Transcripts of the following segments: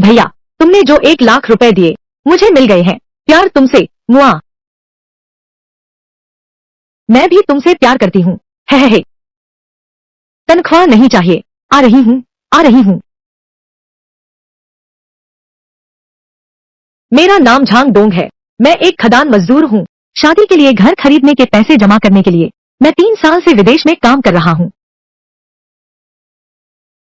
भैया, तुमने जो 1 लाख रुपए दिए मुझे मिल गए हैं। प्यार तुमसे, मुआ। मैं भी तुमसे प्यार करती हूँ। है। तनख्वाह नहीं चाहिए। आ रही हूँ, आ रही हूँ। मेरा नाम झांग डोंग है। मैं एक खदान मजदूर हूँ। शादी के लिए घर खरीदने के पैसे जमा करने के लिए मैं 3 साल से विदेश में काम कर रहा हूँ।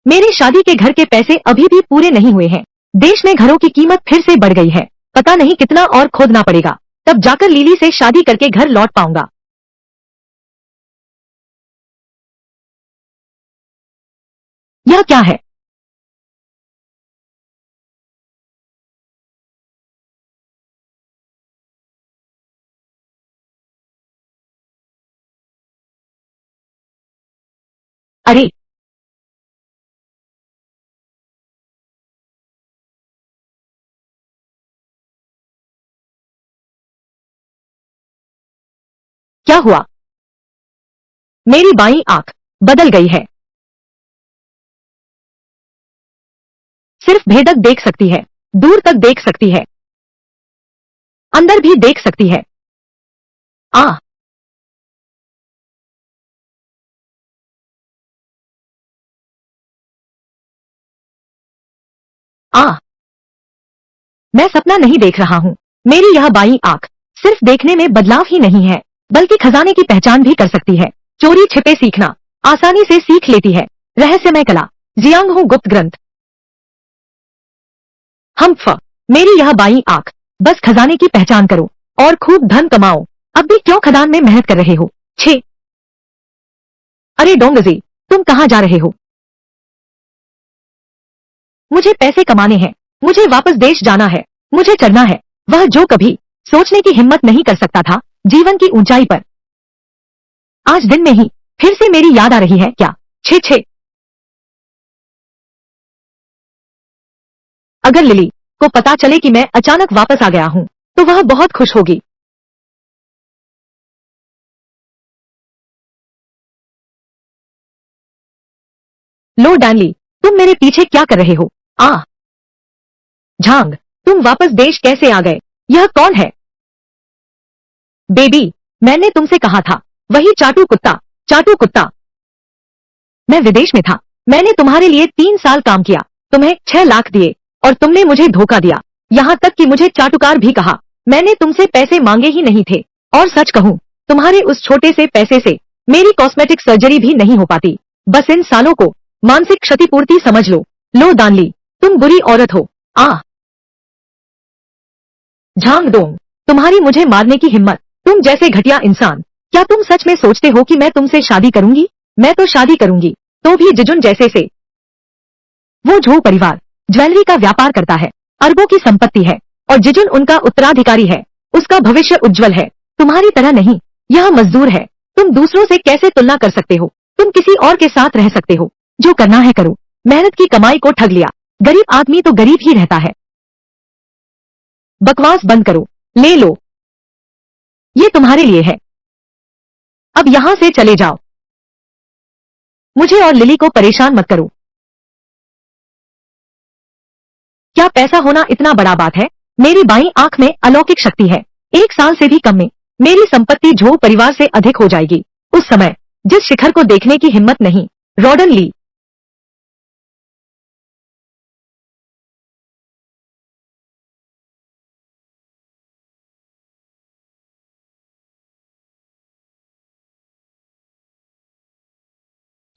मेरे शादी के घर के पैसे अभी भी पूरे नहीं हुए हैं। देश में घरों की कीमत फिर से बढ़ गई है। पता नहीं कितना और खोदना पड़ेगा, तब जाकर लीली से शादी करके घर लौट पाऊंगा। यह क्या है? अरे, क्या हुआ? मेरी बाईं आंख बदल गई है। सिर्फ भेदक देख सकती है, दूर तक देख सकती है, अंदर भी देख सकती है। आ आ मैं सपना नहीं देख रहा हूँ। मेरी यह बाईं आंख सिर्फ देखने में बदलाव ही नहीं है, बल्कि खजाने की पहचान भी कर सकती है। चोरी छिपे सीखना आसानी से सीख लेती है। रहस्यमय कला, जियांग हूँ गुप्त ग्रंथ। हम मेरी यह बाईं आंख, बस खजाने की पहचान करो और खूब धन कमाओ। अब भी क्यों खदान में मेहनत कर रहे हो? छे। अरे डोंगजी, तुम कहाँ जा रहे हो? मुझे पैसे कमाने हैं। मुझे वापस देश जाना है। मुझे चढ़ना है वह जो कभी सोचने की हिम्मत नहीं कर सकता था, जीवन की ऊंचाई पर। आज दिन में ही फिर से मेरी याद आ रही है क्या? छे छे। अगर लिली को पता चले कि मैं अचानक वापस आ गया हूँ, तो वह बहुत खुश होगी। लो डैनली, तुम मेरे पीछे क्या कर रहे हो? आ झांग, तुम वापस देश कैसे आ गए? यह कौन है? बेबी, मैंने तुमसे कहा था, वही चाटू कुत्ता। चाटू कुत्ता। मैं विदेश में था। मैंने तुम्हारे लिए 3 साल काम किया, तुम्हें 6 लाख दिए, और तुमने मुझे धोखा दिया। यहाँ तक कि मुझे चाटुकार भी कहा। मैंने तुमसे पैसे मांगे ही नहीं थे। और सच कहूँ, तुम्हारे उस छोटे से पैसे से मेरी कॉस्मेटिक सर्जरी भी नहीं हो पाती। बस इन सालों को मानसिक क्षतिपूर्ति समझ लो। लो दानली, तुम बुरी औरत हो। आ झांग डोंग, तुम्हारी मुझे मारने की हिम्मत। तुम जैसे घटिया इंसान, क्या तुम सच में सोचते हो कि मैं तुमसे शादी करूंगी? मैं तो शादी करूंगी, तो भी जिजुन जैसे से। वो झो परिवार ज्वेलरी का व्यापार करता है, अरबों की संपत्ति है, और जिजुन उनका उत्तराधिकारी है। उसका भविष्य उज्जवल है, तुम्हारी तरह नहीं। यह मजदूर है। तुम दूसरों से कैसे तुलना कर सकते हो? तुम किसी और के साथ रह सकते हो। जो करना है करो। मेहनत की कमाई को ठग लिया। गरीब आदमी तो गरीब ही रहता है। बकवास बंद करो। ले लो, ये तुम्हारे लिए है। अब यहाँ से चले जाओ। मुझे और लिली को परेशान मत करो। क्या पैसा होना इतना बड़ा बात है? मेरी बाईं आंख में अलौकिक शक्ति है। 1 साल से भी कम में मेरी संपत्ति झो परिवार से अधिक हो जाएगी। उस समय जिस शिखर को देखने की हिम्मत नहीं। रॉडन ली।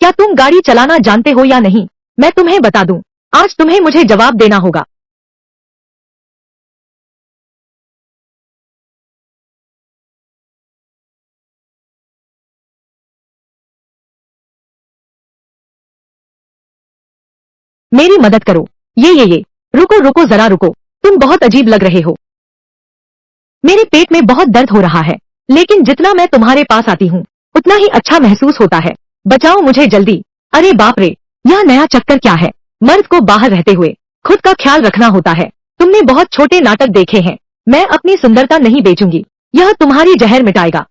क्या तुम गाड़ी चलाना जानते हो या नहीं? मैं तुम्हें बता दूं, आज तुम्हें मुझे जवाब देना होगा। मेरी मदद करो। ये रुको रुको जरा रुको। तुम बहुत अजीब लग रहे हो। मेरे पेट में बहुत दर्द हो रहा है, लेकिन जितना मैं तुम्हारे पास आती हूँ उतना ही अच्छा महसूस होता है। बचाओ मुझे जल्दी। अरे बाप रे, यह नया चक्कर क्या है? मर्द को बाहर रहते हुए खुद का ख्याल रखना होता है। तुमने बहुत छोटे नाटक देखे हैं। मैं अपनी सुंदरता नहीं बेचूंगी। यह तुम्हारी जहर मिटाएगा।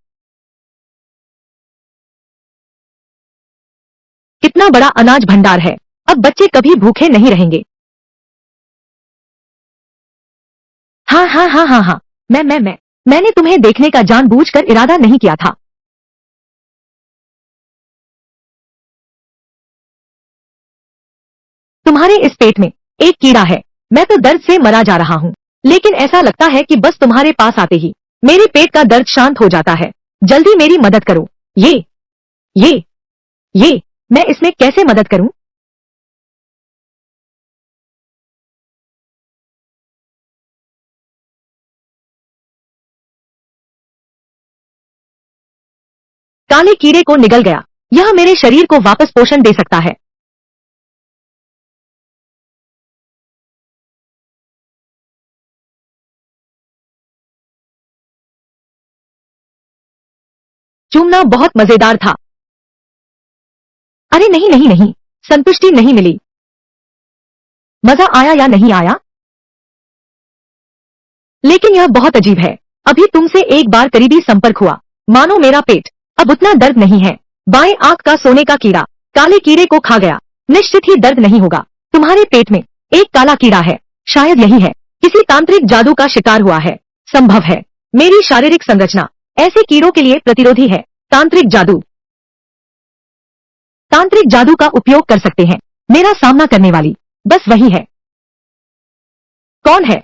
कितना बड़ा अनाज भंडार है। अब बच्चे कभी भूखे नहीं रहेंगे। हाँ हाँ हाँ हाँ हाँ, मैंने तुम्हें देखने का जानबूझकर इरादा नहीं किया था। तुम्हारे इस पेट में एक कीड़ा है। मैं तो दर्द से मरा जा रहा हूँ, लेकिन ऐसा लगता है कि बस तुम्हारे पास आते ही मेरे पेट का दर्द शांत हो जाता है। जल्दी मेरी मदद करो। ये ये मैं इसमें कैसे मदद करूं? काले कीड़े को निगल गया। यह मेरे शरीर को वापस पोषण दे सकता है। चूमना बहुत मजेदार था। अरे नहीं नहीं नहीं, संतुष्टि नहीं मिली। मजा आया या नहीं आया? लेकिन यह बहुत अजीब है। अभी तुमसे एक बार करीबी संपर्क हुआ, मानो मेरा पेट अब उतना दर्द नहीं है। बाएं आंख का सोने का कीड़ा काले कीड़े को खा गया। निश्चित ही दर्द नहीं होगा। तुम्हारे पेट में एक काला कीड़ा है। शायद यही है, किसी तांत्रिक जादू का शिकार हुआ है। संभव है मेरी शारीरिक संरचना ऐसे कीड़ों के लिए प्रतिरोधी है। तांत्रिक जादू, तांत्रिक जादू का उपयोग कर सकते हैं। मेरा सामना करने वाली बस वही है। कौन है?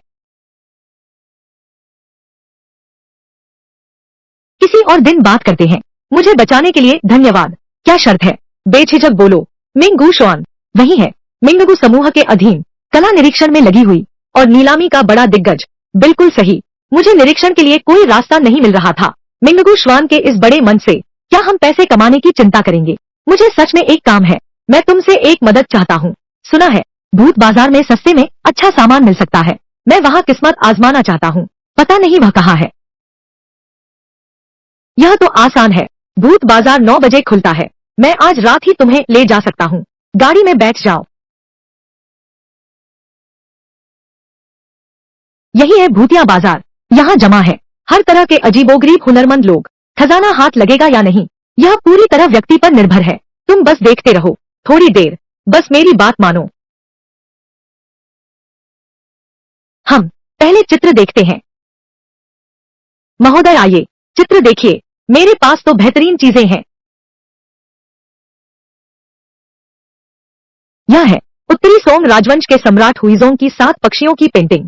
किसी और दिन बात करते हैं। मुझे बचाने के लिए धन्यवाद। क्या शर्त है? बेझिझक बोलो। मिंगू श्वान वही है। मिंगू समूह के अधीन कला निरीक्षण में लगी हुई और नीलामी का बड़ा दिग्गज। बिल्कुल सही। मुझे निरीक्षण के लिए कोई रास्ता नहीं मिल रहा था। मिंगू श्वान के इस बड़े मन से क्या हम पैसे कमाने की चिंता करेंगे? मुझे सच में एक काम है। मैं तुमसे एक मदद चाहता हूँ। सुना है भूत बाजार में सस्ते में अच्छा सामान मिल सकता है। मैं वहाँ किस्मत आजमाना चाहता हूँ। पता नहीं वह कहाँ है। यह तो आसान है। भूत बाजार 9 बजे खुलता है। मैं आज रात ही तुम्हें ले जा सकता हूँ। गाड़ी में बैठ जाओ। यही है भूतिया बाजार। यहाँ जमा है हर तरह के अजीबोगरीब हुनरमंद लोग। खजाना हाथ लगेगा या नहीं, यह पूरी तरह व्यक्ति पर निर्भर है। तुम बस देखते रहो थोड़ी देर। बस मेरी बात मानो। हम पहले चित्र देखते हैं। महोदय आइए, चित्र देखिए। मेरे पास तो बेहतरीन चीजें हैं। यह है उत्तरी सोंग राजवंश के सम्राट हुइजोंग की 7 पक्षियों की पेंटिंग।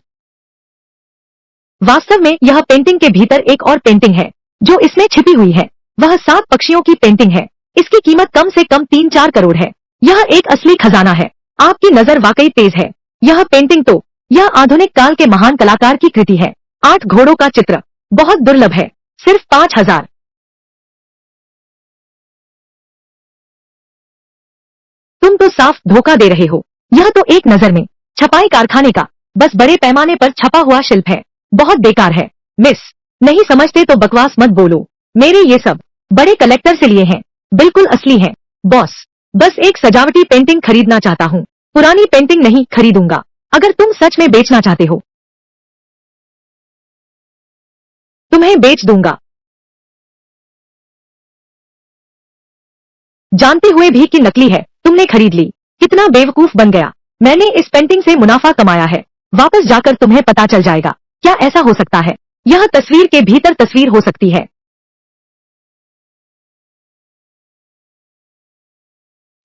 वास्तव में यह पेंटिंग के भीतर एक और पेंटिंग है जो इसमें छिपी हुई है। वह 7 पक्षियों की पेंटिंग है। इसकी कीमत कम से कम 3-4 करोड़ है। यह एक असली खजाना है। आपकी नजर वाकई तेज है। यह पेंटिंग तो यह आधुनिक काल के महान कलाकार की कृति है। 8 घोड़ों का चित्र बहुत दुर्लभ है। सिर्फ 5,000। तुम तो साफ धोखा दे रहे हो। यह तो एक नजर में छपाई कारखाने का बस बड़े पैमाने पर छपा हुआ शिल्प है। बहुत बेकार है। मिस, नहीं समझते तो बकवास मत बोलो। मेरे ये सब बड़े कलेक्टर से लिए हैं। बिल्कुल असली हैं। बॉस, बस एक सजावटी पेंटिंग खरीदना चाहता हूँ। पुरानी पेंटिंग नहीं खरीदूंगा। अगर तुम सच में बेचना चाहते हो तुम्हें बेच दूंगा। जानते हुए भी कि नकली है तुमने खरीद ली। कितना बेवकूफ बन गया। मैंने इस पेंटिंग से मुनाफा कमाया है। वापस जाकर तुम्हें पता चल जाएगा। क्या ऐसा हो सकता है? यह तस्वीर के भीतर तस्वीर हो सकती है।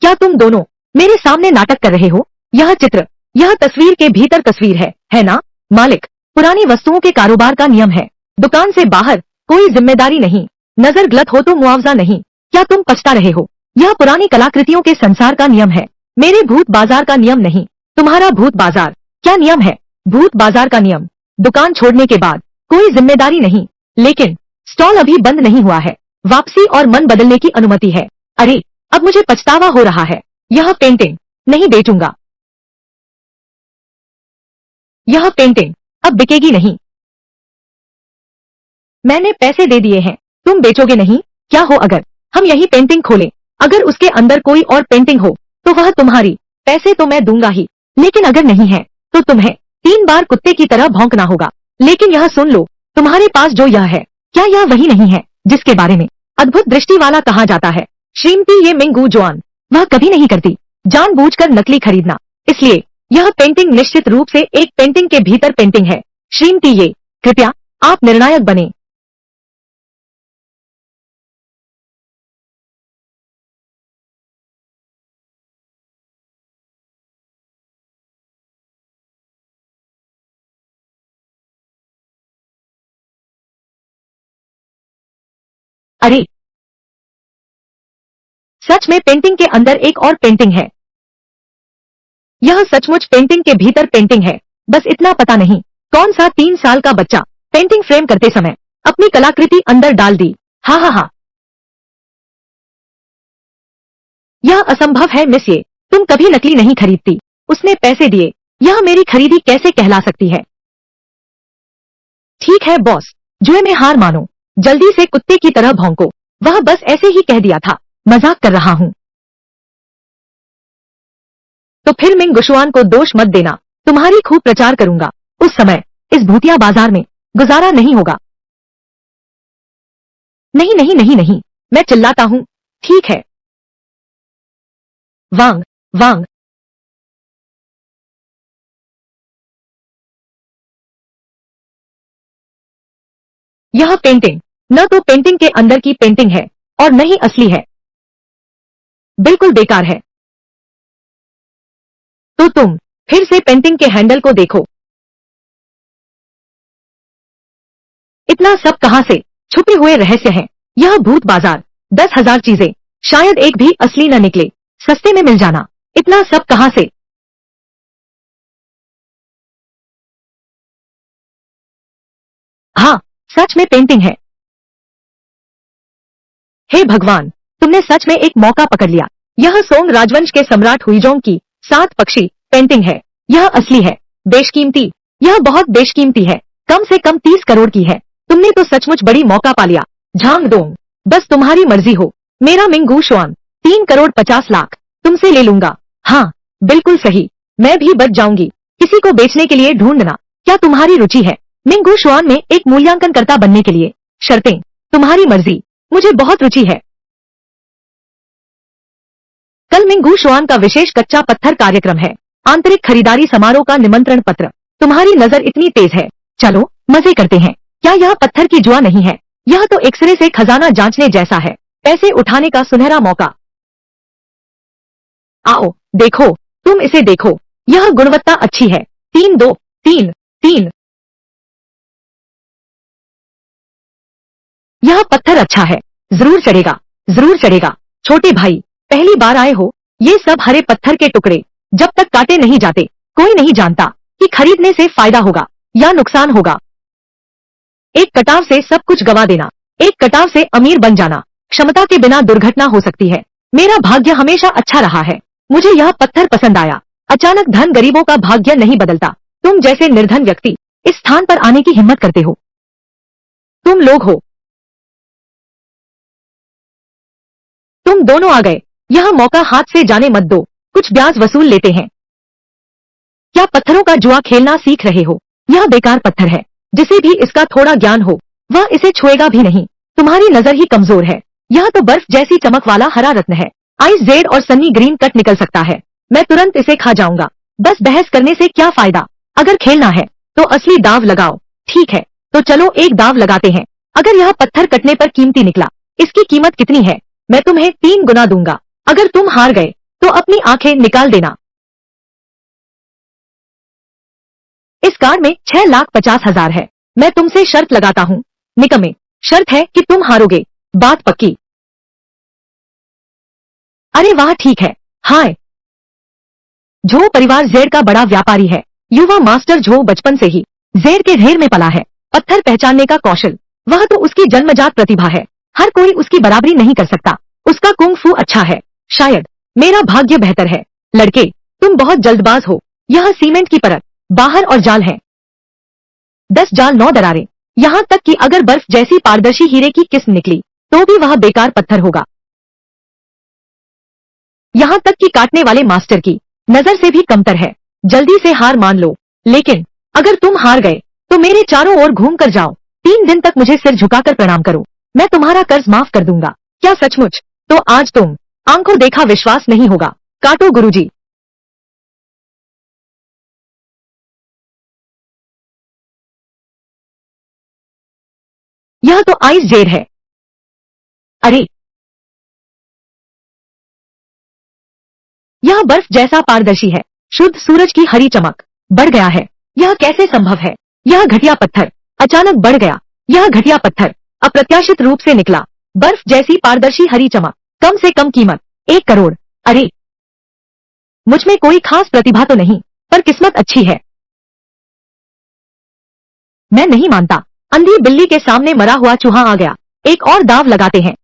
क्या तुम दोनों मेरे सामने नाटक कर रहे हो? यह चित्र, यह तस्वीर के भीतर तस्वीर है ना? मालिक, पुरानी वस्तुओं के कारोबार का नियम है। दुकान से बाहर कोई जिम्मेदारी नहीं। नजर गलत हो तो मुआवजा नहीं। क्या तुम पछता रहे हो? यह पुरानी कलाकृतियों के संसार का नियम है, मेरे भूत बाजार का नियम नहीं। तुम्हारा भूत बाजार क्या नियम है? भूत बाजार का नियम, दुकान छोड़ने के बाद कोई जिम्मेदारी नहीं। लेकिन स्टॉल अभी बंद नहीं हुआ है। वापसी और मन बदलने की अनुमति है। अरे, अब मुझे पछतावा हो रहा है। यह पेंटिंग नहीं बेचूंगा। यह पेंटिंग अब बिकेगी नहीं। मैंने पैसे दे दिए हैं। तुम बेचोगे नहीं? क्या हो अगर हम यही पेंटिंग खोलें? अगर उसके अंदर कोई और पेंटिंग हो तो वह तुम्हारी। पैसे तो मैं दूंगा ही, लेकिन अगर नहीं है तो तुम्हें 3 बार कुत्ते की तरह भौंकना होगा। लेकिन यह सुन लो, तुम्हारे पास जो यह है, क्या यह वही नहीं है जिसके बारे में अद्भुत दृष्टि वाला कहा जाता है? श्रीमती ये मिंगू जुआन, वह कभी नहीं करती जानबूझकर नकली खरीदना। इसलिए यह पेंटिंग निश्चित रूप से एक पेंटिंग के भीतर पेंटिंग है। श्रीमती ये, कृपया आप निर्णायक बने। अरे, सच में पेंटिंग के अंदर एक और पेंटिंग है। यह सचमुच पेंटिंग के भीतर पेंटिंग है। बस इतना पता नहीं कौन सा 3 साल का बच्चा पेंटिंग फ्रेम करते समय अपनी कलाकृति अंदर डाल दी। हा हा हा, यह असंभव है मिस ये, तुम कभी नकली नहीं खरीदती। उसने पैसे दिए, यह मेरी खरीदी कैसे कहला सकती है? ठीक है बॉस, जुए में हार मानो, जल्दी से कुत्ते की तरह भौंको। वह बस ऐसे ही कह दिया था, मजाक कर रहा हूँ। तो फिर मिंग गुशुआन को दोष मत देना, तुम्हारी खूब प्रचार करूंगा। उस समय इस भूतिया बाजार में गुजारा नहीं होगा। नहीं नहीं नहीं नहीं, मैं चिल्लाता हूँ। ठीक है, वांग वांग। यह पेंटिंग न तो पेंटिंग के अंदर की पेंटिंग है और न ही असली है, बिल्कुल बेकार है। तो तुम फिर से पेंटिंग के हैंडल को देखो। इतना सब कहां से? छुपे हुए रहस्य हैं। यह भूत बाजार, 10,000 चीजें, शायद एक भी असली न निकले। सस्ते में मिल जाना। इतना सब कहां से? हाँ, सच में पेंटिंग है। हे भगवान, तुमने सच में एक मौका पकड़ लिया। यह सोंग राजवंश के सम्राट हुइजोंग की 7 पक्षी पेंटिंग है। यह असली है। बेशकीमती, यह बहुत बेशकीमती है। कम से कम 30 करोड़ की है। तुमने तो सचमुच बड़ी मौका पा लिया। झांग डोंग, बस तुम्हारी मर्जी हो। मेरा मिंगू शुआन 3 करोड़ 50 लाख तुमसे ले लूंगा। हाँ, बिल्कुल सही। मैं भी बच जाऊंगी। किसी को बेचने के लिए ढूंढना। क्या तुम्हारी रुचि है मिंगू शुआन में एक मूल्यांकनकर्ता बनने के लिए? शर्तें तुम्हारी मर्जी। मुझे बहुत रुचि है। कल मिंगू शुआन का विशेष कच्चा पत्थर कार्यक्रम है। आंतरिक खरीदारी समारोह का निमंत्रण पत्र। तुम्हारी नजर इतनी तेज है। चलो मजे करते हैं। क्या यह पत्थर की जुआ नहीं है? यह तो एक्सरे से खजाना जांचने जैसा है। पैसे उठाने का सुनहरा मौका। आओ देखो, तुम इसे देखो। यह गुणवत्ता अच्छी है। 3 2 3 3। यह पत्थर अच्छा है। जरूर चढ़ेगा, जरूर चढ़ेगा। छोटे भाई, पहली बार आए हो? ये सब हरे पत्थर के टुकड़े जब तक काटे नहीं जाते, कोई नहीं जानता कि खरीदने से फायदा होगा या नुकसान होगा। एक कटाव से सब कुछ गवा देना, एक कटाव से अमीर बन जाना। क्षमता के बिना दुर्घटना हो सकती है। मेरा भाग्य हमेशा अच्छा रहा है। मुझे यह पत्थर पसंद आया। अचानक धन गरीबों का भाग्य नहीं बदलता। तुम जैसे निर्धन व्यक्ति इस स्थान पर आने की हिम्मत करते हो। तुम लोग हो। तुम दोनों आ गए। यह मौका हाथ से जाने मत दो। कुछ ब्याज वसूल लेते हैं। क्या पत्थरों का जुआ खेलना सीख रहे हो? यह बेकार पत्थर है। जिसे भी इसका थोड़ा ज्ञान हो वह इसे छुएगा भी नहीं। तुम्हारी नजर ही कमजोर है। यह तो बर्फ जैसी चमक वाला हरा रत्न है। आइस जेड और सन्नी ग्रीन कट निकल सकता है। मैं तुरंत इसे खा जाऊंगा। बस बहस करने से क्या फायदा? अगर खेलना है तो असली दाव लगाओ। ठीक है, तो चलो एक दाव लगाते हैं। अगर यह पत्थर कटने पर कीमती निकला, इसकी कीमत कितनी है? मैं तुम्हें 3 गुना दूंगा। अगर तुम हार गए तो अपनी आंखें निकाल देना। इस कार्ड में 6,50,000 है। मैं तुमसे शर्त लगाता हूँ। निकम्मे, शर्त है कि तुम हारोगे। बात पक्की? अरे वाह, ठीक है। हाय, झो परिवार जेड का बड़ा व्यापारी है। युवा मास्टर झो बचपन से ही जेड के ढेर में पला है। पत्थर पहचानने का कौशल, वह तो उसकी जन्मजात प्रतिभा है। हर कोई उसकी बराबरी नहीं कर सकता। उसका कुंग फू अच्छा है। शायद मेरा भाग्य बेहतर है। लड़के, तुम बहुत जल्दबाज हो। यह सीमेंट की परत, बाहर और जाल है। 10 जाल 9 दरारें। यहाँ तक कि अगर बर्फ जैसी पारदर्शी हीरे की किस्म निकली तो भी वह बेकार पत्थर होगा। यहाँ तक कि काटने वाले मास्टर की नजर से भी कमतर है। जल्दी से हार मान लो। लेकिन अगर तुम हार गए तो मेरे चारों ओर घूम कर जाओ। 3 दिन तक मुझे सिर झुकाकर प्रणाम करो। मैं तुम्हारा कर्ज माफ कर दूंगा। क्या सचमुच? तो आज तुम आंखों देखा विश्वास नहीं होगा। काटो गुरुजी। यह तो आइस जेड है। अरे, यह बर्फ जैसा पारदर्शी है। शुद्ध सूरज की हरी चमक बढ़ गया है। यह कैसे संभव है? यह घटिया पत्थर अचानक बढ़ गया। यह घटिया पत्थर अप्रत्याशित रूप से निकला। बर्फ जैसी पारदर्शी हरी चमक, कम से कम कीमत 1 करोड़। अरे, मुझ में कोई खास प्रतिभा तो नहीं, पर किस्मत अच्छी है। मैं नहीं मानता। अंधी बिल्ली के सामने मरा हुआ चूहा आ गया। एक और दाव लगाते हैं।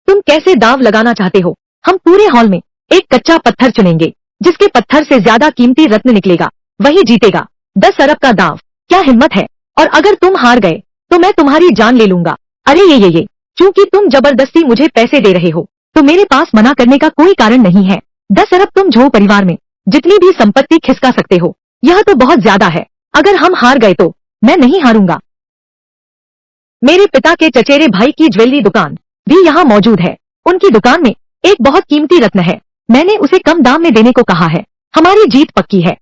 तुम कैसे दाव लगाना चाहते हो? हम पूरे हॉल में एक कच्चा पत्थर चुनेंगे। जिसके पत्थर से ज्यादा कीमती रत्न निकलेगा वही जीतेगा। 10 अरब का दाव। क्या हिम्मत है? और अगर तुम हार गए तो मैं तुम्हारी जान ले लूंगा। अरे ये क्योंकि तुम जबरदस्ती मुझे पैसे दे रहे हो तो मेरे पास मना करने का कोई कारण नहीं है। 10 अरब तुम झो परिवार में जितनी भी संपत्ति खिसका सकते हो। यह तो बहुत ज्यादा है। अगर हम हार गए तो मैं नहीं हारूंगा। मेरे पिता के चचेरे भाई की ज्वेलरी दुकान भी यहाँ मौजूद है। उनकी दुकान में एक बहुत कीमती रत्न है। मैंने उसे कम दाम में देने को कहा है। हमारी जीत पक्की है।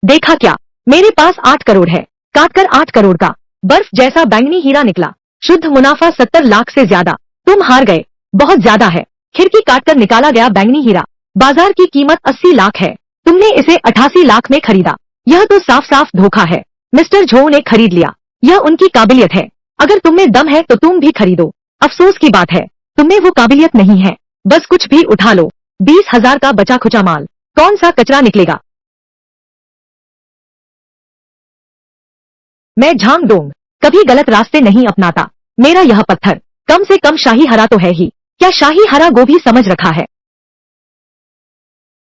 देखा क्या? मेरे पास 8 करोड़ है। काटकर 8 करोड़ का बर्फ जैसा बैंगनी हीरा निकला। शुद्ध मुनाफा 70 लाख से ज्यादा। तुम हार गए। बहुत ज्यादा है। खिड़की काटकर निकाला गया बैंगनी हीरा बाजार की कीमत 80 लाख है। तुमने इसे 88 लाख में खरीदा। यह तो साफ साफ धोखा है। मिस्टर झो ने खरीद लिया। यह उनकी काबिलियत है। अगर तुम में दम है तो तुम भी खरीदो। अफसोस की बात है तुम्हें वो काबिलियत नहीं है। बस कुछ भी उठा लो। 20,000 का बचा खुचा माल। कौन सा कचरा निकलेगा? मैं झांग डोंग कभी गलत रास्ते नहीं अपनाता। मेरा यह पत्थर कम से कम शाही हरा तो है ही। क्या शाही हरा गोभी समझ रखा है?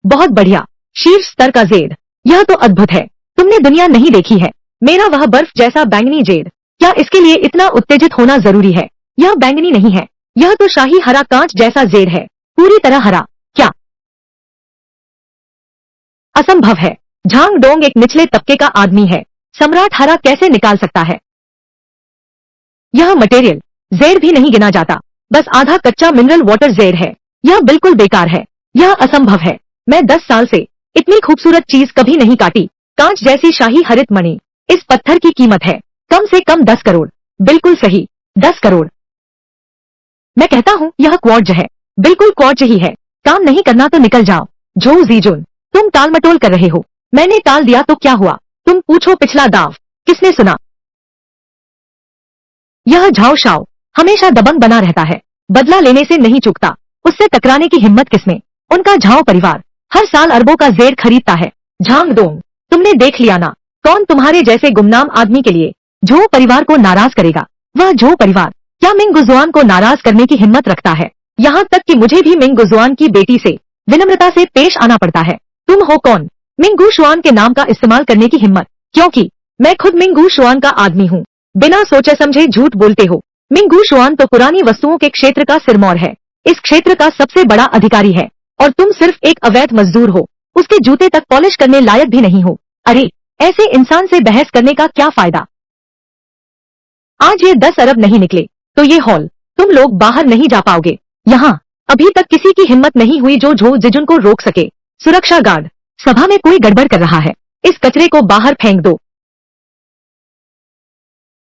बहुत बढ़िया। शीर्ष स्तर का जेड। यह तो अद्भुत है। तुमने दुनिया नहीं देखी है। मेरा वह बर्फ जैसा बैंगनी जेड। क्या इसके लिए इतना उत्तेजित होना जरूरी है? यह बैंगनी नहीं है। यह तो शाही हरा कांच जैसा जेड है। पूरी तरह हरा। क्या? असंभव है। झांग डोंग एक निचले तबके का आदमी है। सम्राट हरा कैसे निकाल सकता है? यह मटेरियल जेड भी नहीं गिना जाता। बस आधा कच्चा मिनरल वाटर जेड है। यह बिल्कुल बेकार है। यह असंभव है। मैं 10 साल से इतनी खूबसूरत चीज कभी नहीं काटी। कांच जैसी शाही हरित मणि। इस पत्थर की कीमत है कम से कम 10 करोड़। बिल्कुल सही, 10 करोड़। मैं कहता हूँ यह क्वार्ट्ज है। बिल्कुल क्वार्ट्ज ही है। काम नहीं करना तो निकल जाओ। जो जीजुन, तुम टाल मटोल कर रहे हो। मैंने टाल दिया तो क्या हुआ? तुम पूछो पिछला दाव किसने सुना? यह झाओ शाओ हमेशा दबंग बना रहता है। बदला लेने से नहीं चूकता। उससे टकराने की हिम्मत किसमें? उनका झाओ परिवार हर साल अरबों का जेर खरीदता है। झांग डोंग, तुमने देख लिया ना? कौन तुम्हारे जैसे गुमनाम आदमी के लिए झो परिवार को नाराज करेगा? वह झो परिवार क्या मिंग गुजुआन को नाराज करने की हिम्मत रखता है? यहाँ तक कि मुझे भी मिंग गुजुआन की बेटी से विनम्रता से पेश आना पड़ता है। तुम हो कौन? मिंगू शुआन के नाम का इस्तेमाल करने की हिम्मत? क्योंकि मैं खुद मिंगू शुआन का आदमी हूँ। बिना सोचे समझे झूठ बोलते हो। मिंगू शुआन तो पुरानी वस्तुओं के क्षेत्र का सिरमौर है। इस क्षेत्र का सबसे बड़ा अधिकारी है और तुम सिर्फ एक अवैध मजदूर हो। उसके जूते तक पॉलिश करने लायक भी नहीं हो। अरे, ऐसे इंसान से बहस करने का क्या फायदा? आज ये 10 अरब नहीं निकले तो ये हॉल तुम लोग बाहर नहीं जा पाओगे। यहाँ अभी तक किसी की हिम्मत नहीं हुई जो झो जिजुन को रोक सके। सुरक्षा गार्ड, सभा में कोई गड़बड़ कर रहा है। इस कचरे को बाहर फेंक दो।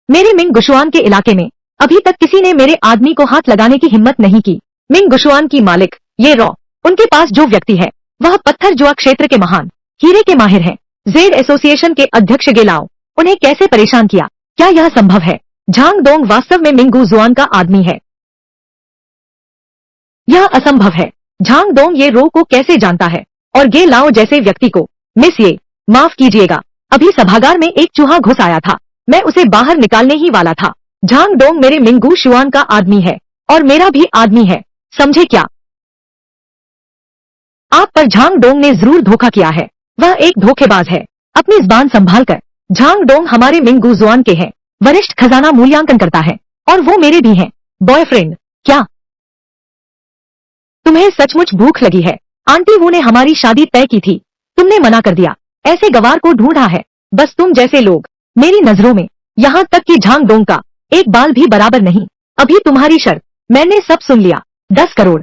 मेरे मिंग गुशुआन के इलाके में अभी तक किसी ने मेरे आदमी को हाथ लगाने की हिम्मत नहीं की। मिंग गुशुआन की मालिक ये रॉ, उनके पास जो व्यक्ति है वह पत्थर जुआ क्षेत्र के महान हीरे के माहिर हैं। जेड एसोसिएशन के अध्यक्ष गेलाओ उन्हें कैसे परेशान किया? क्या यह संभव है? झांग डोंग वास्तव में मिंग गुजुआन का आदमी है। यह असंभव है। झांग डोंग ये रो को कैसे जानता है और गे लाओ जैसे व्यक्ति को? मिस ये माफ कीजिएगा, अभी सभागार में एक चूहा घुस आया था। मैं उसे बाहर निकालने ही वाला था। झांग डोंग मेरे मिंगू शुआन का आदमी है और मेरा भी आदमी है, समझे क्या? आप पर झांग डोंग ने जरूर धोखा किया है। वह एक धोखेबाज है। अपनी जुबान संभाल कर। झांग डोंग हमारे मिंगू जुआन के हैं। वरिष्ठ खजाना मूल्यांकन करता है और वो मेरे भी हैं। बॉयफ्रेंड क्या? तुम्हें सचमुच भूख लगी है? आंटी वो ने हमारी शादी तय की थी, तुमने मना कर दिया। ऐसे गवार को ढूंढा है। बस तुम जैसे लोग मेरी नजरों में, यहाँ तक कि झांग डोंग का एक बाल भी बराबर नहीं। अभी तुम्हारी शर्त मैंने सब सुन लिया। 10 करोड़।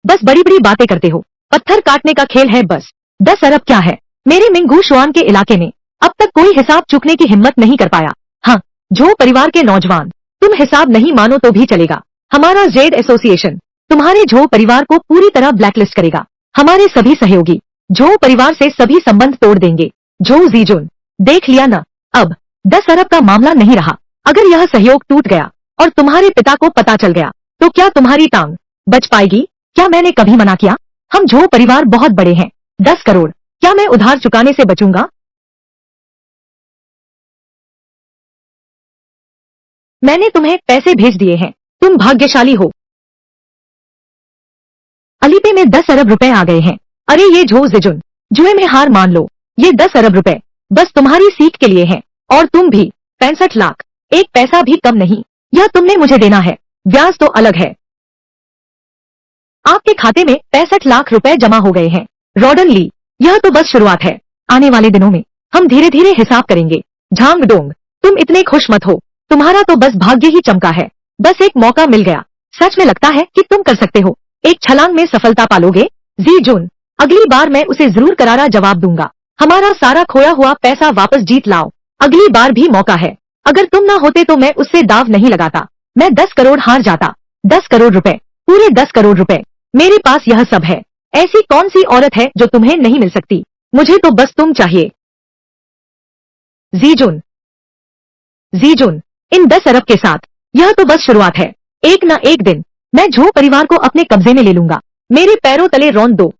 बस बड़ी बड़ी बातें करते हो, पत्थर काटने का खेल है बस। 10 अरब क्या है मेरे मिंगू शुआन के इलाके में। अब तक कोई हिसाब चूकने की हिम्मत नहीं कर पाया। हाँ, जो परिवार के नौजवान, तुम हिसाब नहीं मानो तो भी चलेगा। हमारा जेड एसोसिएशन तुम्हारे झो परिवार को पूरी तरह ब्लैकलिस्ट करेगा। हमारे सभी सहयोगी झो परिवार से सभी संबंध तोड़ देंगे। झो जीजुन, देख लिया ना, अब 10 अरब का मामला नहीं रहा। अगर यह सहयोग टूट गया और तुम्हारे पिता को पता चल गया तो क्या तुम्हारी टांग बच पाएगी? क्या मैंने कभी मना किया? हम झो परिवार बहुत बड़े हैं। 10 करोड़, क्या मैं उधार चुकाने से बचूंगा? मैंने तुम्हें पैसे भेज दिए हैं, तुम भाग्यशाली हो। अलीपे में 10 अरब रुपए आ गए हैं। अरे ये झो जिजुन, जुए में हार मान लो। ये 10 अरब रुपए बस तुम्हारी सीख के लिए हैं। और तुम भी 65 लाख, एक पैसा भी कम नहीं। यह तुमने मुझे देना है, ब्याज तो अलग है। आपके खाते में 65 लाख रुपए जमा हो गए हैं। रॉडन ली, यह तो बस शुरुआत है। आने वाले दिनों में हम धीरे धीरे हिसाब करेंगे। झांग डोंग, तुम इतने खुश मत हो, तुम्हारा तो बस भाग्य ही चमका है। बस एक मौका मिल गया। सच में लगता है कि तुम कर सकते हो। एक छलांग में सफलता पालोगे। जी जून, अगली बार मैं उसे जरूर करारा जवाब दूंगा। हमारा सारा खोया हुआ पैसा वापस जीत लाओ। अगली बार भी मौका है। अगर तुम ना होते तो मैं उससे दाव नहीं लगाता। मैं 10 करोड़ हार जाता। 10 करोड़ रुपए, पूरे 10 करोड़ रुपए। मेरे पास यह सब है। ऐसी कौन सी औरत है जो तुम्हें नहीं मिल सकती? मुझे तो बस तुम चाहिए। जीजुन, जीजुन, इन 10 अरब के साथ यह तो बस शुरुआत है। एक न एक दिन मैं झो परिवार को अपने कब्जे में ले लूंगा। मेरे पैरों तले रौंद दो।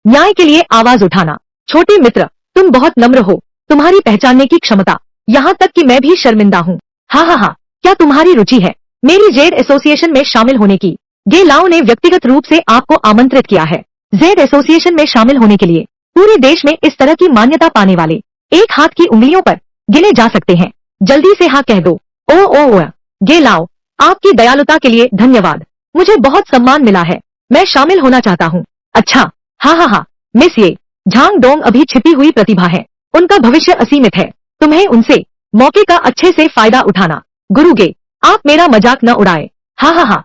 न्याय के लिए आवाज उठाना। छोटे मित्र, तुम बहुत नम्र हो। तुम्हारी पहचानने की क्षमता, यहाँ तक कि मैं भी शर्मिंदा हूँ। हाँ हाँ हाँ, क्या तुम्हारी रुचि है मेरी जेड एसोसिएशन में शामिल होने की? गे लाओ ने व्यक्तिगत रूप से आपको आमंत्रित किया है। जेड एसोसिएशन में शामिल होने के लिए पूरे देश में इस तरह की मान्यता पाने वाले एक हाथ की उंगलियों पर गिने जा सकते हैं। जल्दी से हाँ कह दो। ओ गे लाओ, आपकी दयालुता के लिए धन्यवाद। मुझे बहुत सम्मान मिला है। मैं शामिल होना चाहता हूँ। अच्छा, हाँ हाँ हाँ, मिस ये झांग डोंग अभी छिपी हुई प्रतिभा है। उनका भविष्य असीमित है। तुम्हें उनसे मौके का अच्छे से फायदा उठाना। गुरुगे, आप मेरा मजाक न उड़ाए। हाँ हाँ हाँ,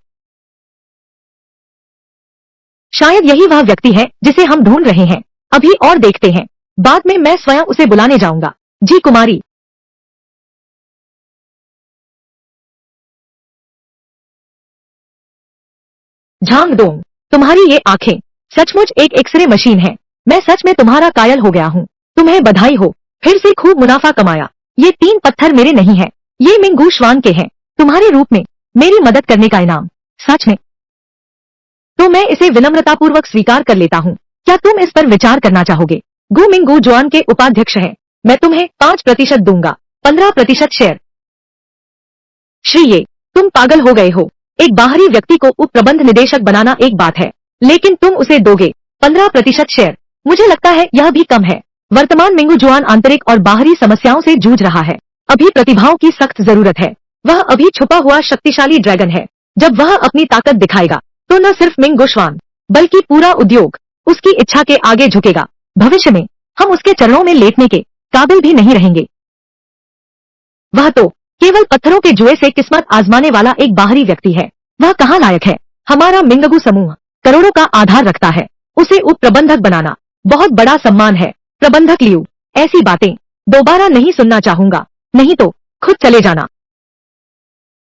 शायद यही वह व्यक्ति है जिसे हम ढूंढ रहे हैं। अभी और देखते हैं, बाद में मैं स्वयं उसे बुलाने जाऊंगा। जी कुमारी। झांग डोंग, तुम्हारी ये आंखें सचमुच एक एक्सरे मशीन है। मैं सच में तुम्हारा कायल हो गया हूँ। तुम्हें बधाई हो, फिर से खूब मुनाफा कमाया। ये 3 पत्थर मेरे नहीं हैं, ये मिंगू श्वान के हैं। तुम्हारे रूप में मेरी मदद करने का इनाम। सच में तो मैं इसे विनम्रतापूर्वक स्वीकार कर लेता हूँ। क्या तुम इस पर विचार करना चाहोगे? गु मिंगू जुआन के उपाध्यक्ष हैं। मैं तुम्हें 5% दूंगा। 15% शेयर। श्री ये, तुम पागल हो गए हो। एक बाहरी व्यक्ति को उप प्रबंध निदेशक बनाना एक बात है, लेकिन तुम उसे दोगे 15% शेयर। मुझे लगता है यह भी कम है। वर्तमान मिंगू जुआन आंतरिक और बाहरी समस्याओं से जूझ रहा है। अभी प्रतिभाओं की सख्त जरूरत है। वह अभी छुपा हुआ शक्तिशाली ड्रैगन है। जब वह अपनी ताकत दिखाएगा तो न सिर्फ मिंगू श्वान बल्कि पूरा उद्योग उसकी इच्छा के आगे झुकेगा। भविष्य में हम उसके चरणों में लेटने के काबिल भी नहीं रहेंगे। वह तो केवल पत्थरों के जुए से किस्मत आजमाने वाला एक बाहरी व्यक्ति है। वह कहाँ लायक है? हमारा मिंगगू समूह करोड़ों का आधार रखता है। उसे उप प्रबंधक बनाना बहुत बड़ा सम्मान है। प्रबंधक लियू, ऐसी बातें दोबारा नहीं सुनना चाहूंगा, नहीं तो खुद चले जाना।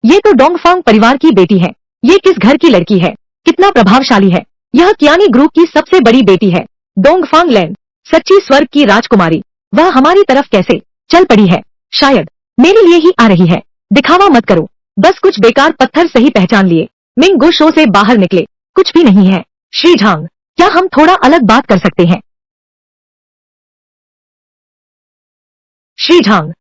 ये तो डोंगफांग परिवार की बेटी है। ये किस घर की लड़की है? कितना प्रभावशाली है। यह कियानी ग्रुप की सबसे बड़ी बेटी है। डोंगफांग लैंड, सच्ची स्वर्ग की राजकुमारी। वह हमारी तरफ कैसे चल पड़ी है? शायद मेरे लिए ही आ रही है। दिखावा मत करो, बस कुछ बेकार पत्थर सही पहचान लिए। मिंगू शो से बाहर निकले, कुछ भी नहीं है। श्री झांग, क्या हम थोड़ा अलग बात कर सकते हैं? श्री झांग,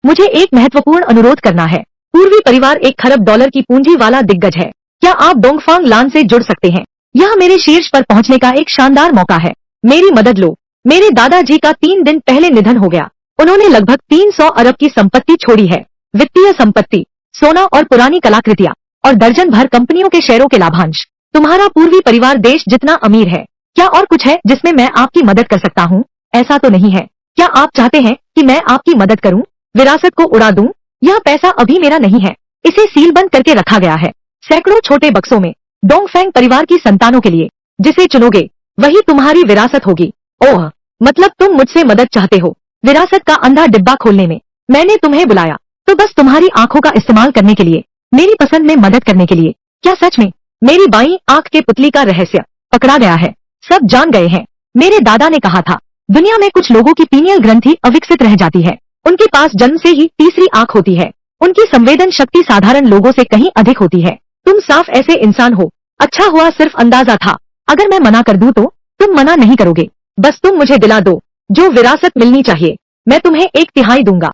मुझे एक महत्वपूर्ण अनुरोध करना है। पूर्वी परिवार $1 खरब की पूंजी वाला दिग्गज है। क्या आप डोंगफांग लान से जुड़ सकते हैं? यह मेरे शीर्ष पर पहुंचने का एक शानदार मौका है। मेरी मदद लो। मेरे दादाजी का 3 दिन पहले निधन हो गया। उन्होंने लगभग 300 अरब की संपत्ति छोड़ी है। वित्तीय संपत्ति, सोना और पुरानी कलाकृतियां और दर्जन भर कंपनियों के शेयरों के लाभांश। तुम्हारा पूर्वी परिवार देश जितना अमीर है। क्या और कुछ है जिसमें मैं आपकी मदद कर सकता हूँ? ऐसा तो नहीं है। क्या आप चाहते हैं कि मैं आपकी मदद करूँ, विरासत को उड़ा दूं? यह पैसा अभी मेरा नहीं है, इसे सील बंद करके रखा गया है सैकड़ों छोटे बक्सों में, डोंगफेंग परिवार की संतानों के लिए। जिसे चुनोगे वही तुम्हारी विरासत होगी। ओह, मतलब तुम मुझसे मदद चाहते हो विरासत का अंधा डिब्बा खोलने में। मैंने तुम्हें बुलाया तो बस तुम्हारी आंखों का इस्तेमाल करने के लिए, मेरी पसंद में मदद करने के लिए। क्या सच में मेरी बाईं आंख के पुतली का रहस्य पकड़ा गया है? सब जान गए हैं। मेरे दादा ने कहा था, दुनिया में कुछ लोगों की पीनियल ग्रंथि अविकसित रह जाती है, उनके पास जन्म से ही तीसरी आंख होती है, उनकी संवेदन शक्ति साधारण लोगों से कहीं अधिक होती है। तुम साफ ऐसे इंसान हो। अच्छा हुआ सिर्फ अंदाजा था, अगर मैं मना कर दूं तो तुम मना नहीं करोगे। बस तुम मुझे दिला दो जो विरासत मिलनी चाहिए, मैं तुम्हें 1/3 दूंगा।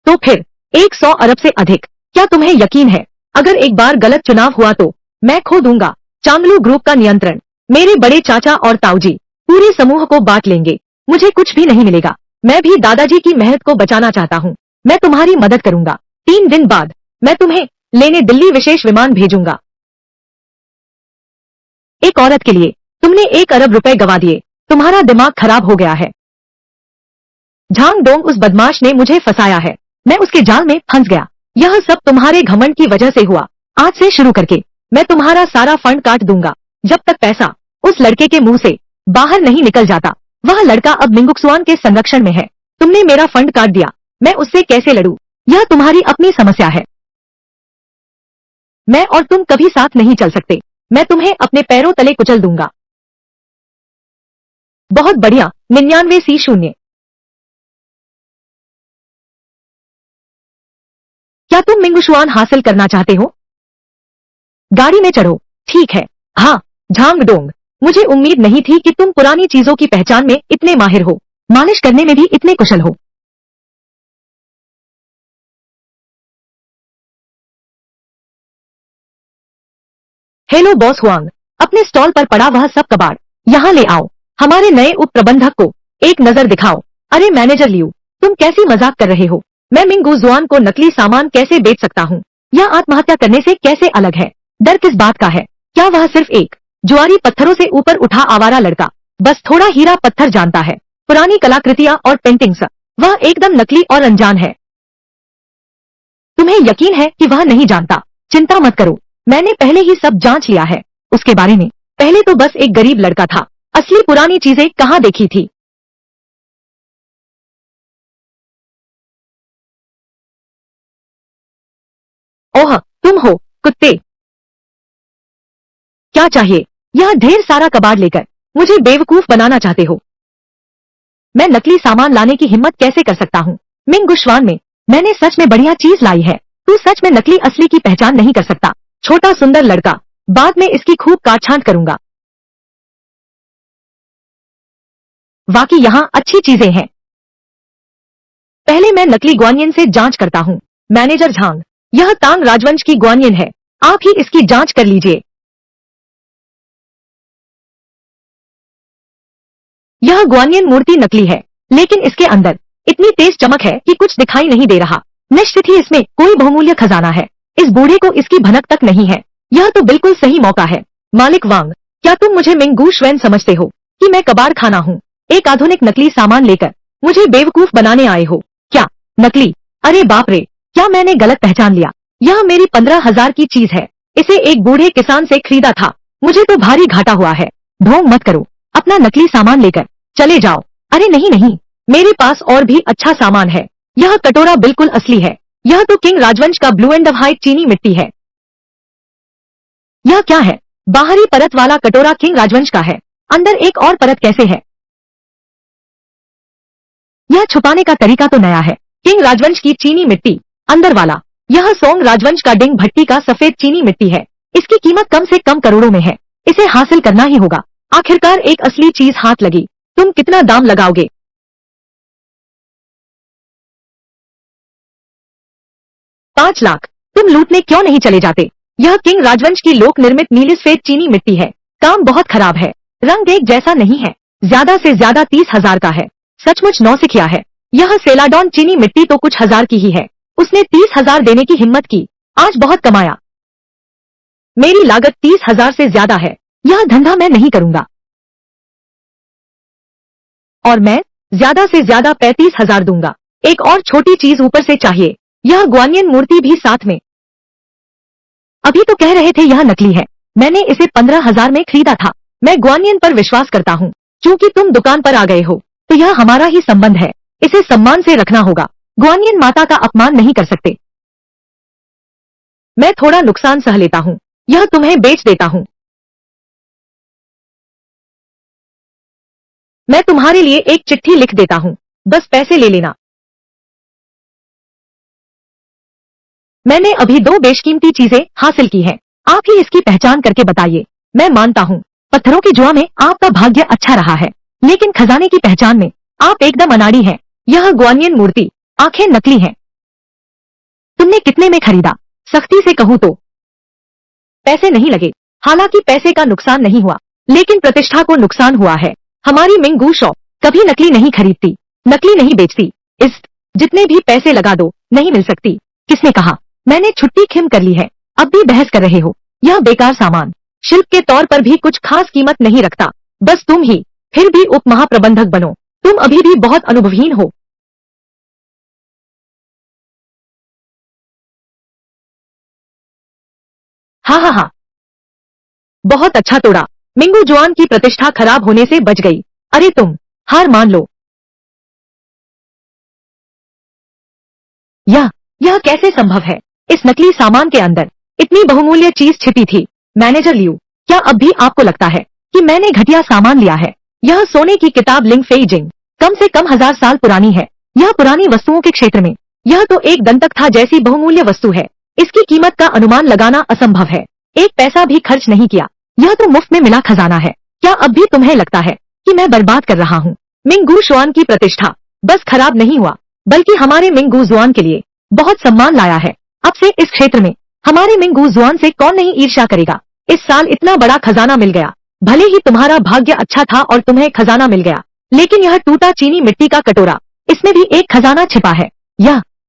तो फिर 100 अरब से अधिक। क्या तुम्हें यकीन है अगर एक बार गलत चुनाव हुआ तो मैं खो दूंगा चांगलू ग्रुप का नियंत्रण। मेरे बड़े चाचा और ताऊजी पूरे समूह को बांट लेंगे, मुझे कुछ भी नहीं मिलेगा। मैं भी दादाजी की मेहनत को बचाना चाहता हूँ, मैं तुम्हारी मदद करूंगा। 3 दिन बाद मैं तुम्हें लेने दिल्ली विशेष विमान भेजूंगा। एक औरत के लिए तुमने 1 अरब रुपए गवा दिए, तुम्हारा दिमाग खराब हो गया है। झांग डोंग उस बदमाश ने मुझे फंसाया है, मैं उसके जाल में फंस गया। यह सब तुम्हारे घमंड की वजह से हुआ। आज से शुरू करके मैं तुम्हारा सारा फंड काट दूंगा जब तक पैसा उस लड़के के मुंह से बाहर नहीं निकल जाता। वह लड़का अब मिंगुक्सुआन के संरक्षण में है। तुमने मेरा फंड काट दिया, मैं उससे कैसे लड़ूं? यह तुम्हारी अपनी समस्या है। मैं और तुम कभी साथ नहीं चल सकते, मैं तुम्हें अपने पैरों तले कुचल दूंगा। बहुत बढ़िया। 99C0। क्या तुम मिंगुशुआन हासिल करना चाहते हो? गाड़ी में चढ़ो। ठीक है। हाँ झांग डोंग, मुझे उम्मीद नहीं थी कि तुम पुरानी चीजों की पहचान में इतने माहिर हो, मालिश करने में भी इतने कुशल हो। हेलो बॉस हुआंग, अपने स्टॉल पर पड़ा वह सब कबाड़ यहाँ ले आओ। हमारे नए उप प्रबंधक को एक नजर दिखाओ। अरे मैनेजर लियू, तुम कैसी मजाक कर रहे हो? मैं मिंगुजुआन को नकली सामान कैसे बेच सकता हूँ? यह आत्महत्या करने से कैसे अलग है? डर किस बात का है? क्या वह सिर्फ एक जुआरी पत्थरों से ऊपर उठा आवारा लड़का बस थोड़ा हीरा पत्थर जानता है? पुरानी कलाकृतियां और पेंटिंग्स, वह एकदम नकली और अनजान है। तुम्हें यकीन है कि वह नहीं जानता? चिंता मत करो, मैंने पहले ही सब जांच लिया है उसके बारे में। पहले तो बस एक गरीब लड़का था, असली पुरानी चीजें कहाँ देखी थी। ओह तुम हो कुत्ते, क्या चाहिए? यह ढेर सारा कबाड़ लेकर मुझे बेवकूफ बनाना चाहते हो? मैं नकली सामान लाने की हिम्मत कैसे कर सकता हूँ? मिंगुशवान में मैंने सच में बढ़िया चीज लाई है, तू सच में नकली असली की पहचान नहीं कर सकता। छोटा सुंदर लड़का, बाद में इसकी खूब काट-छांट करूंगा। वाकई यहाँ अच्छी चीजें हैं। पहले मैं नकली ग्वानियन से जांच करता हूँ। मैनेजर झांग, यह तांग राजवंश की ग्वानियन है, आप ही इसकी जांच कर लीजिए। यह ग्वानियन मूर्ति नकली है, लेकिन इसके अंदर इतनी तेज चमक है कि कुछ दिखाई नहीं दे रहा। निश्चित ही इसमें कोई बहुमूल्य खजाना है, इस बूढ़े को इसकी भनक तक नहीं है। यह तो बिल्कुल सही मौका है। मालिक वांग, क्या तुम मुझे मिंगू श्वेन समझते हो कि मैं कबाड़ खाना हूँ? एक आधुनिक नकली सामान लेकर मुझे बेवकूफ बनाने आए हो क्या? नकली? अरे बाप रे, क्या मैंने गलत पहचान लिया? यह मेरी 15,000 की चीज है, इसे एक बूढ़े किसान से खरीदा था, मुझे तो भारी घाटा हुआ है। ढोंग मत करो, अपना नकली सामान लेकर चले जाओ। अरे नहीं नहीं, मेरे पास और भी अच्छा सामान है। यह कटोरा बिल्कुल असली है, यह तो किंग राजवंश का ब्लू एंड व्हाइट चीनी मिट्टी है। यह क्या है? बाहरी परत वाला कटोरा किंग राजवंश का है, अंदर एक और परत कैसे है? यह छुपाने का तरीका तो नया है। किंग राजवंश की चीनी मिट्टी, अंदर वाला। यह सोंग राजवंश का डिंग भट्टी का सफेद चीनी मिट्टी है, इसकी कीमत कम से कम करोड़ों में है, इसे हासिल करना ही होगा। आखिरकार एक असली चीज हाथ लगी। तुम कितना दाम लगाओगे? 5 लाख। तुम लूटने क्यों नहीं चले जाते? यह किंग राजवंश की लोक निर्मित नीली सफेद चीनी मिट्टी है, काम बहुत खराब है, रंग एक जैसा नहीं है, ज्यादा से ज्यादा 30,000 का है। सचमुच नौसिखिया है। यह सेलाडॉन चीनी मिट्टी तो कुछ हजार की ही है, उसने 30,000 देने की हिम्मत की, आज बहुत कमाया। मेरी लागत 30,000 से ज्यादा है, यह धंधा मैं नहीं करूंगा। और मैं ज्यादा से ज्यादा 35,000 दूंगा। एक और छोटी चीज ऊपर से चाहिए, यह ग्वानियन मूर्ति भी साथ में। अभी तो कह रहे थे यह नकली है, मैंने इसे 15,000 में खरीदा था। मैं ग्वानियन पर विश्वास करता हूँ, क्योंकि तुम दुकान पर आ गए हो तो यह हमारा ही संबंध है, इसे सम्मान से रखना होगा। ग्वानियन माता का अपमान नहीं कर सकते। मैं थोड़ा नुकसान सह लेता हूँ, यह तुम्हें बेच देता हूँ। मैं तुम्हारे लिए एक चिट्ठी लिख देता हूँ, बस पैसे ले लेना। मैंने अभी 2 बेशकीमती चीजें हासिल की हैं, आप ही इसकी पहचान करके बताइए। मैं मानता हूँ पत्थरों की जुआ में आपका भाग्य अच्छा रहा है, लेकिन खजाने की पहचान में आप एकदम अनाड़ी हैं। यह ग्वानियन मूर्ति आंखें नकली हैं। तुमने कितने में खरीदा? सख्ती से कहूँ तो पैसे नहीं लगे। हालांकि पैसे का नुकसान नहीं हुआ, लेकिन प्रतिष्ठा को नुकसान हुआ है। हमारी मिंगू शॉप कभी नकली नहीं खरीदती, नकली नहीं बेचती। इस जितने भी पैसे लगा दो नहीं मिल सकती। किसने कहा? मैंने छुट्टी खिम कर ली है, अब भी बहस कर रहे हो। यह बेकार सामान शिल्प के तौर पर भी कुछ खास कीमत नहीं रखता, बस तुम ही फिर भी उप महाप्रबंधक बनो, तुम अभी भी बहुत अनुभवहीन हो। हाँ हाँ हाँ, बहुत अच्छा तोड़ा। मिंगू जुआन की प्रतिष्ठा खराब होने से बच गई। अरे तुम हार मान लो। यह कैसे संभव है? इस नकली सामान के अंदर इतनी बहुमूल्य चीज छिपी थी। मैनेजर लियू, क्या अब भी आपको लगता है कि मैंने घटिया सामान लिया है? यह सोने की किताब लिंग फेई जिंग कम से कम 1000 साल पुरानी है। यह पुरानी वस्तुओं के क्षेत्र में यह तो एक दंतक था जैसी बहुमूल्य वस्तु है। इसकी कीमत का अनुमान लगाना असंभव है। एक पैसा भी खर्च नहीं किया, यह तो मुफ्त में मिला खजाना है। क्या अब भी तुम्हें लगता है कि मैं बर्बाद कर रहा हूँ? मिंगू शुआन की प्रतिष्ठा बस खराब नहीं हुआ, बल्कि हमारे मिंगू जुआन के लिए बहुत सम्मान लाया है। अब से इस क्षेत्र में हमारे मिंगू जुआन से कौन नहीं ईर्ष्या करेगा? इस साल इतना बड़ा खजाना मिल गया। भले ही तुम्हारा भाग्य अच्छा था और तुम्हें खजाना मिल गया, लेकिन यह टूटा चीनी मिट्टी का कटोरा, इसमें भी एक खजाना छिपा है।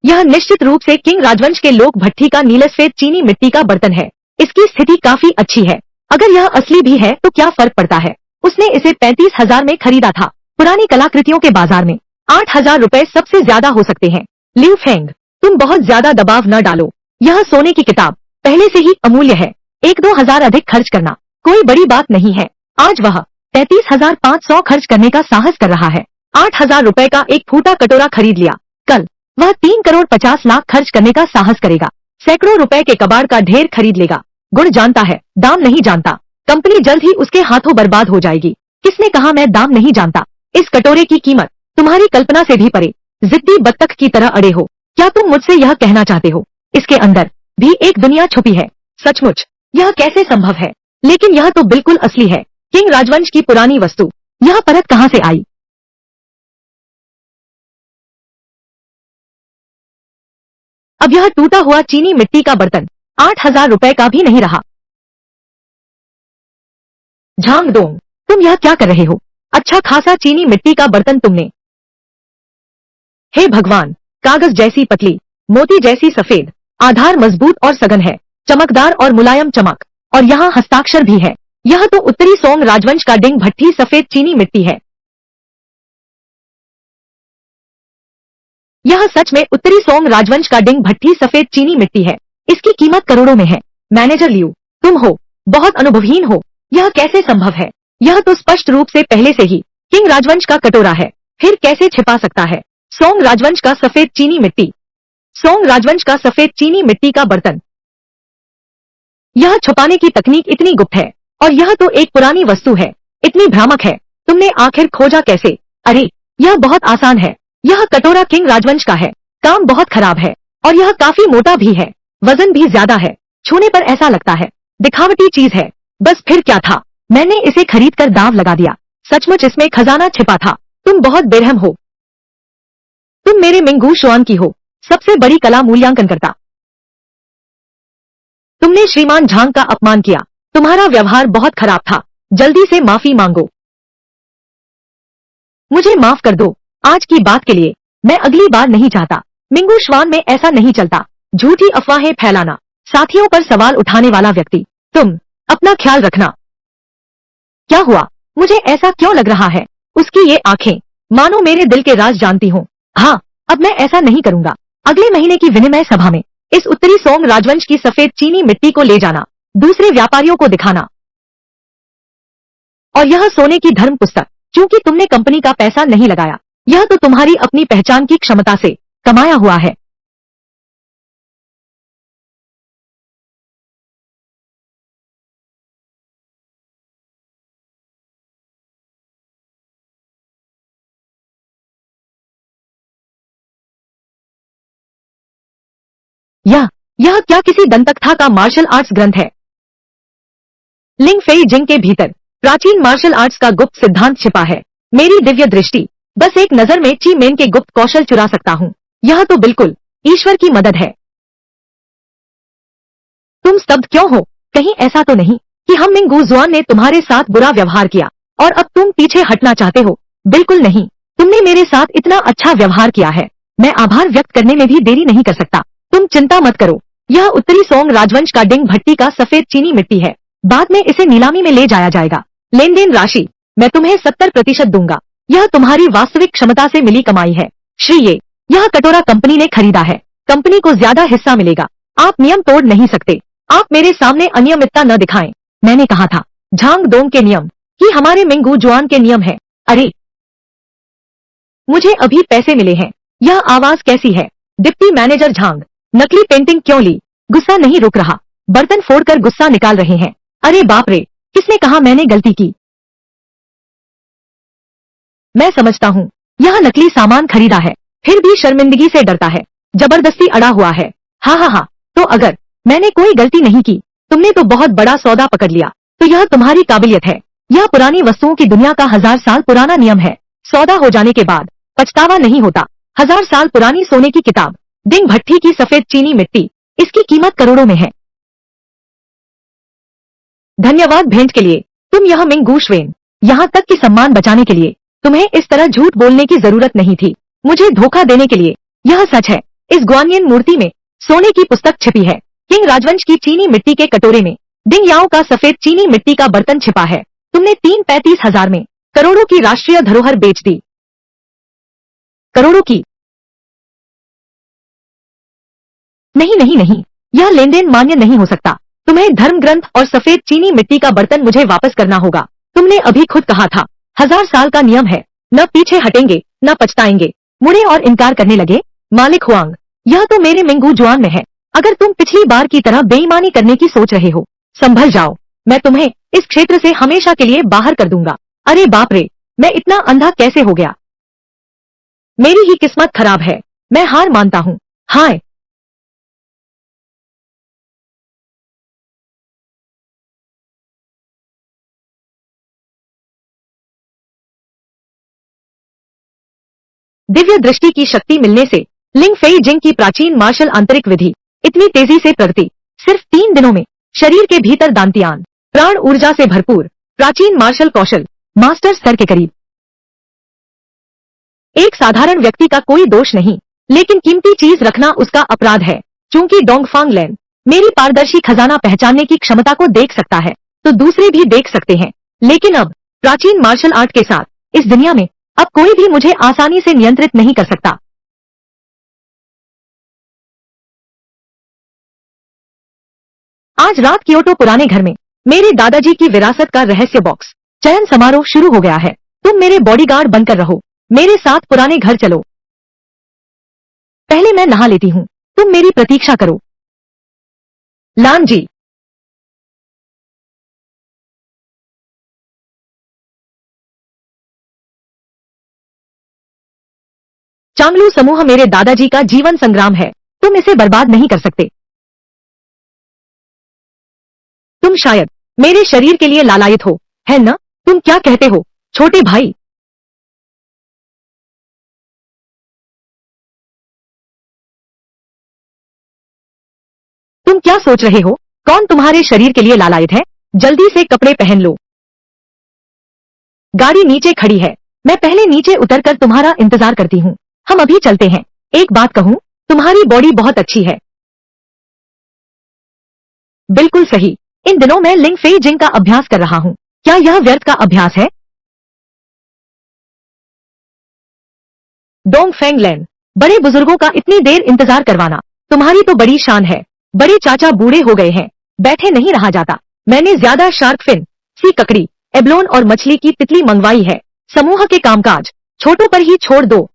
यह निश्चित रूप से किंग राजवंश के लोक भट्टी का नीलसफेद चीनी मिट्टी का बर्तन है। इसकी स्थिति काफी अच्छी है। अगर यह असली भी है तो क्या फर्क पड़ता है? उसने इसे 35,000 में खरीदा था। पुरानी कलाकृतियों के बाजार में 8,000 रुपए सबसे ज्यादा हो सकते हैं। लिू फेंग, तुम बहुत ज्यादा दबाव न डालो। यह सोने की किताब पहले से ही अमूल्य है। 1-2 हजार अधिक खर्च करना कोई बड़ी बात नहीं है। आज वह 33,500 खर्च करने का साहस कर रहा है। 8,000 रुपए का एक फूटा कटोरा खरीद लिया, कल वह 3 करोड़ 50 लाख खर्च करने का साहस करेगा। सैकड़ों रुपए के कबाड़ का ढेर खरीद लेगा। गुण जानता है, दाम नहीं जानता। कंपनी जल्द ही उसके हाथों बर्बाद हो जाएगी। किसने कहा मैं दाम नहीं जानता? इस कटोरे की कीमत तुम्हारी कल्पना से भी परे। जिद्दी बत्तख की तरह अड़े हो। क्या तुम मुझसे यह कहना चाहते हो इसके अंदर भी एक दुनिया छुपी है? सचमुच यह कैसे संभव है? लेकिन यह तो बिल्कुल असली है। किंग राजवंश की पुरानी वस्तु, यह परत कहाँ से आई? अब यह टूटा हुआ चीनी मिट्टी का बर्तन 8,000 रुपए का भी नहीं रहा। झांग डोंग, तुम यह क्या कर रहे हो? अच्छा खासा चीनी मिट्टी का बर्तन तुमने। हे भगवान, कागज जैसी पतली, मोती जैसी सफेद, आधार मजबूत और सघन है, चमकदार और मुलायम चमक, और यहाँ हस्ताक्षर भी है। यह तो उत्तरी सोंग राजवंश का डिंग भट्टी सफेद चीनी मिट्टी है। यह सच में उत्तरी सोंग राजवंश का डिंग भट्टी सफेद चीनी मिट्टी है। इसकी कीमत करोड़ों में है। मैनेजर लियू, तुम हो बहुत अनुभवहीन हो। यह कैसे संभव है? यह तो स्पष्ट रूप से पहले से ही किंग राजवंश का कटोरा है, फिर कैसे छिपा सकता है? सोंग राजवंश का सफेद चीनी मिट्टी, सोंग राजवंश का सफेद चीनी मिट्टी का बर्तन। यह छुपाने की तकनीक इतनी गुप्त है, और यह तो एक पुरानी वस्तु है, इतनी भ्रामक है। तुमने आखिर खोजा कैसे? अरे यह बहुत आसान है। यह कटोरा किंग राजवंश का है। काम बहुत खराब है, और यह काफी मोटा भी है, वजन भी ज्यादा है। छूने पर ऐसा लगता है दिखावटी चीज है। बस फिर क्या था, मैंने इसे खरीद कर दाव लगा दिया। सचमुच इसमें खजाना छिपा था। तुम बहुत बेरहम हो। तुम मेरे मिंगू शुआन की हो सबसे बड़ी कला मूल्यांकन करता। तुमने श्रीमान झांग का अपमान किया। तुम्हारा व्यवहार बहुत खराब था। जल्दी से माफी मांगो। मुझे माफ कर दो आज की बात के लिए। मैं अगली बार नहीं चाहता। मिंगू श्वान में ऐसा नहीं चलता। झूठी अफवाहें फैलाना, साथियों पर सवाल उठाने वाला व्यक्ति। तुम अपना ख्याल रखना। क्या हुआ? मुझे ऐसा क्यों लग रहा है? उसकी ये आंखें मानो मेरे दिल के राज जानती हूँ। हाँ, अब मैं ऐसा नहीं करूंगा। अगले महीने की विनिमय सभा में इस उत्तरी सोंग राजवंश की सफेद चीनी मिट्टी को ले जाना, दूसरे व्यापारियों को दिखाना। और यह सोने की धर्म पुस्तक, क्योंकि तुमने कंपनी का पैसा नहीं लगाया, यह तो तुम्हारी अपनी पहचान की क्षमता से कमाया हुआ है। यह क्या किसी दंतकथा का मार्शल आर्ट्स ग्रंथ है? लिंग फेई जिंग के भीतर प्राचीन मार्शल आर्ट्स का गुप्त सिद्धांत छिपा है। मेरी दिव्य दृष्टि बस एक नजर में ची मेन के गुप्त कौशल चुरा सकता हूँ। यह तो बिल्कुल ईश्वर की मदद है। तुम स्तब्ध क्यों हो? कहीं ऐसा तो नहीं कि हम मिंगू जुआन ने तुम्हारे साथ बुरा व्यवहार किया और अब तुम पीछे हटना चाहते हो? बिल्कुल नहीं, तुमने मेरे साथ इतना अच्छा व्यवहार किया है, मैं आभार व्यक्त करने में भी देरी नहीं कर सकता। तुम चिंता मत करो, यह उत्तरी सोंग राजवंश का डिंग भट्टी का सफेद चीनी मिट्टी है। बाद में इसे नीलामी में ले जाया जाएगा। लेन देन राशि मैं तुम्हें 70% दूंगा। यह तुम्हारी वास्तविक क्षमता से मिली कमाई है। श्री यह कटोरा कंपनी ने खरीदा है। कंपनी को ज्यादा हिस्सा मिलेगा। आप नियम तोड़ नहीं सकते। आप मेरे सामने अनियमितता न दिखाएं। मैंने कहा था झांग दोंग के नियम ही हमारे मिंगू जुआन के नियम है। अरे मुझे अभी पैसे मिले हैं। यह आवाज कैसी है? डिप्टी मैनेजर झांग, नकली पेंटिंग क्यों ली? गुस्सा नहीं रुक रहा, बर्तन फोड़कर गुस्सा निकाल रहे हैं। अरे बाप रे, किसने कहा मैंने गलती की? मैं समझता हूँ यह नकली सामान खरीदा है, फिर भी शर्मिंदगी से डरता है, जबरदस्ती अड़ा हुआ है। हाँ, तो अगर मैंने कोई गलती नहीं की, तुमने तो बहुत बड़ा सौदा पकड़ लिया, तो यह तुम्हारी काबिलियत है। यह पुरानी वस्तुओं की दुनिया का 1000 साल पुराना नियम है। सौदा हो जाने के बाद पछतावा नहीं होता। 1000 साल पुरानी सोने की किताब, डिंग भट्टी की सफेद चीनी मिट्टी, इसकी कीमत करोड़ों में है। धन्यवाद भेंट के लिए। तुम यह मिंगू श्वेन, यहाँ तक कि सम्मान बचाने के लिए तुम्हें इस तरह झूठ बोलने की जरूरत नहीं थी। मुझे धोखा देने के लिए। यह सच है, इस ग्वानियन मूर्ति में सोने की पुस्तक छिपी है। किंग राजवंश की चीनी मिट्टी के कटोरे में डिंग याओ का सफेद चीनी मिट्टी का बर्तन छिपा है। तुमने 3-35 हजार में करोड़ों की राष्ट्रीय धरोहर बेच दी। करोड़ों की? नहीं, यह लेन देन मान्य नहीं हो सकता। तुम्हें धर्म ग्रंथ और सफेद चीनी मिट्टी का बर्तन मुझे वापस करना होगा। तुमने अभी खुद कहा था 1000 साल का नियम है, न पीछे हटेंगे न पछताएंगे। मुड़े और इनकार करने लगे। मालिक हुआंग, यह तो मेरे मिंगू जुआन में है। अगर तुम पिछली बार की तरह बेईमानी करने की सोच रहे हो, संभल जाओ। मैं तुम्हें इस क्षेत्र से हमेशा के लिए बाहर कर दूंगा। अरे बाप रे, मैं इतना अंधा कैसे हो गया? मेरी ही किस्मत खराब है। मैं हार मानता हूँ। हाय, दिव्य दृष्टि की शक्ति मिलने से लिंग फेई जिंग की प्राचीन मार्शल आंतरिक विधि इतनी तेजी से प्रगति। सिर्फ 3 दिनों में शरीर के भीतर दांतियान प्राण ऊर्जा से भरपूर प्राचीन मार्शल कौशल मास्टर स्तर के करीब। एक साधारण व्यक्ति का कोई दोष नहीं, लेकिन कीमती चीज रखना उसका अपराध है। चूंकि डोंगफांग लैन मेरी पारदर्शी खजाना पहचानने की क्षमता को देख सकता है, तो दूसरे भी देख सकते हैं। लेकिन अब प्राचीन मार्शल आर्ट के साथ इस दुनिया में अब कोई भी मुझे आसानी से नियंत्रित नहीं कर सकता। आज रात क्योटो पुराने घर में मेरे दादाजी की विरासत का रहस्य बॉक्स चयन समारोह शुरू हो गया है। तुम मेरे बॉडीगार्ड बनकर रहो। मेरे साथ पुराने घर चलो। पहले मैं नहा लेती हूँ, तुम मेरी प्रतीक्षा करो। लान जी, चांगलू समूह मेरे दादाजी का जीवन संग्राम है। तुम इसे बर्बाद नहीं कर सकते। तुम शायद मेरे शरीर के लिए लालायित हो, है न? तुम क्या कहते हो छोटे भाई? तुम क्या सोच रहे हो? कौन तुम्हारे शरीर के लिए लालायित है? जल्दी से कपड़े पहन लो। गाड़ी नीचे खड़ी है। मैं पहले नीचे उतरकर तुम्हारा इंतजार करती हूँ। हम अभी चलते हैं। एक बात कहूँ, तुम्हारी बॉडी बहुत अच्छी है। बिल्कुल सही। इन दिनों मैं लिंग फेई जिंग का अभ्यास कर रहा हूँ। क्या यह व्यर्थ का अभ्यास है? डोंग फेंग लैन, बड़े बुजुर्गों का इतनी देर इंतजार करवाना तुम्हारी तो बड़ी शान है। बड़े चाचा बूढ़े हो गए हैं, बैठे नहीं रहा जाता। मैंने ज्यादा शार्क फिन, सी ककड़ी, एब्लोन और मछली की तितली मंगवाई है। समूह के कामकाज छोटों पर ही छोड़ दो।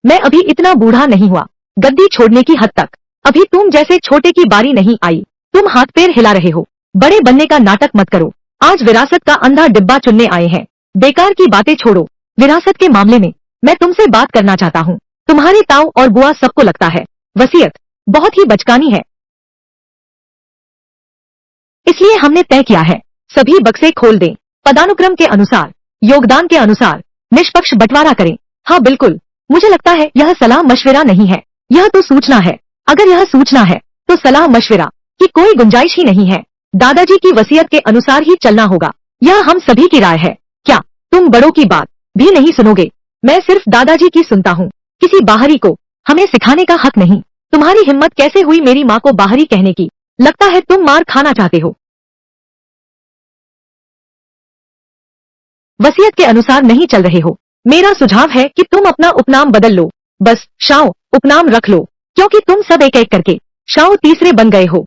मैं अभी इतना बूढ़ा नहीं हुआ गद्दी छोड़ने की हद तक। अभी तुम जैसे छोटे की बारी नहीं आई। तुम हाथ पैर हिला रहे हो। बड़े बनने का नाटक मत करो। आज विरासत का अंधा डिब्बा चुनने आए हैं। बेकार की बातें छोड़ो। विरासत के मामले में मैं तुमसे बात करना चाहता हूँ। तुम्हारे ताऊ और बुआ सबको लगता है वसीयत बहुत ही बचकानी है, इसलिए हमने तय किया है सभी बक्से खोल दें, पदानुक्रम के अनुसार, योगदान के अनुसार निष्पक्ष बंटवारा करें। हाँ बिल्कुल, मुझे लगता है यह सलाह मशविरा नहीं है, यह तो सूचना है। अगर यह सूचना है तो सलाह मशविरा की कोई गुंजाइश ही नहीं है। दादाजी की वसीयत के अनुसार ही चलना होगा। यह हम सभी की राय है। क्या तुम बड़ों की बात भी नहीं सुनोगे? मैं सिर्फ दादाजी की सुनता हूँ, किसी बाहरी को हमें सिखाने का हक नहीं। तुम्हारी हिम्मत कैसे हुई मेरी माँ को बाहरी कहने की? लगता है तुम मार खाना चाहते हो। वसीयत के अनुसार नहीं चल रहे हो। मेरा सुझाव है कि तुम अपना उपनाम बदल लो। बस शाओ उपनाम रख लो, क्योंकि तुम सब एक एक करके शाओ तीसरे बन गए हो।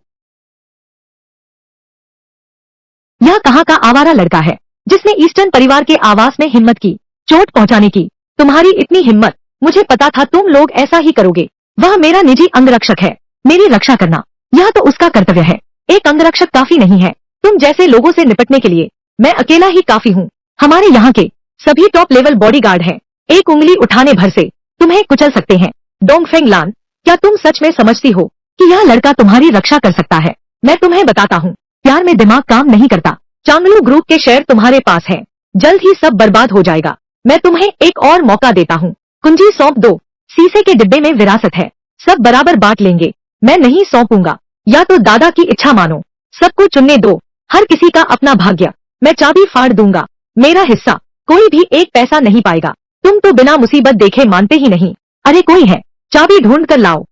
यह कहाँ का आवारा लड़का है जिसने ईस्टर्न परिवार के आवास में हिम्मत की चोट पहुंचाने की? तुम्हारी इतनी हिम्मत, मुझे पता था तुम लोग ऐसा ही करोगे। वह मेरा निजी अंगरक्षक है, मेरी रक्षा करना यह तो उसका कर्तव्य है। एक अंगरक्षक काफी नहीं है तुम जैसे लोगों से निपटने के लिए। मैं अकेला ही काफी हूँ। हमारे यहाँ के सभी टॉप लेवल बॉडीगार्ड हैं। एक उंगली उठाने भर से तुम्हें कुचल सकते हैं। डोंगफेंग लान, क्या तुम सच में समझती हो कि यह लड़का तुम्हारी रक्षा कर सकता है? मैं तुम्हें बताता हूँ, प्यार में दिमाग काम नहीं करता। चांगलू ग्रुप के शेयर तुम्हारे पास हैं, जल्द ही सब बर्बाद हो जाएगा। मैं तुम्हें एक और मौका देता हूँ, कुंजी सौंप दो। शीशे के डिब्बे में विरासत है, सब बराबर बांट लेंगे। मैं नहीं सौंपूंगा, या तो दादा की इच्छा मानो। सबको चुनने दो, हर किसी का अपना भाग्य। मैं चाबी फाड़ दूंगा, मेरा हिस्सा कोई भी एक पैसा नहीं पाएगा। तुम तो बिना मुसीबत देखे मानते ही नहीं। अरे कोई है, चाबी ढूंढ कर लाओ।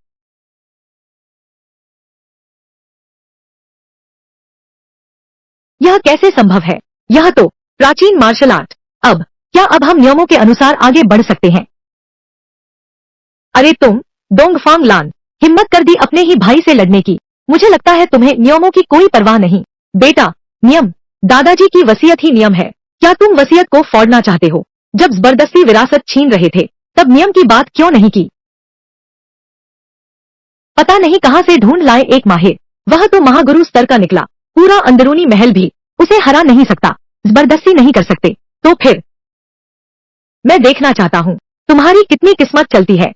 यह कैसे संभव है? यह तो प्राचीन मार्शल आर्ट। अब हम नियमों के अनुसार आगे बढ़ सकते हैं? अरे तुम डोंगफांग लान, हिम्मत कर दी अपने ही भाई से लड़ने की। मुझे लगता है तुम्हें नियमों की कोई परवाह नहीं। बेटा, नियम, दादाजी की वसीयत ही नियम है। क्या तुम वसीयत को फोड़ना चाहते हो? जब जबरदस्ती विरासत छीन रहे थे तब नियम की बात क्यों नहीं की? पता नहीं कहां से ढूंढ लाए एक माहिर, वह तो महागुरु स्तर का निकला। पूरा अंदरूनी महल भी उसे हरा नहीं सकता। जबरदस्ती नहीं कर सकते तो फिर? मैं देखना चाहता हूँ तुम्हारी कितनी किस्मत चलती है।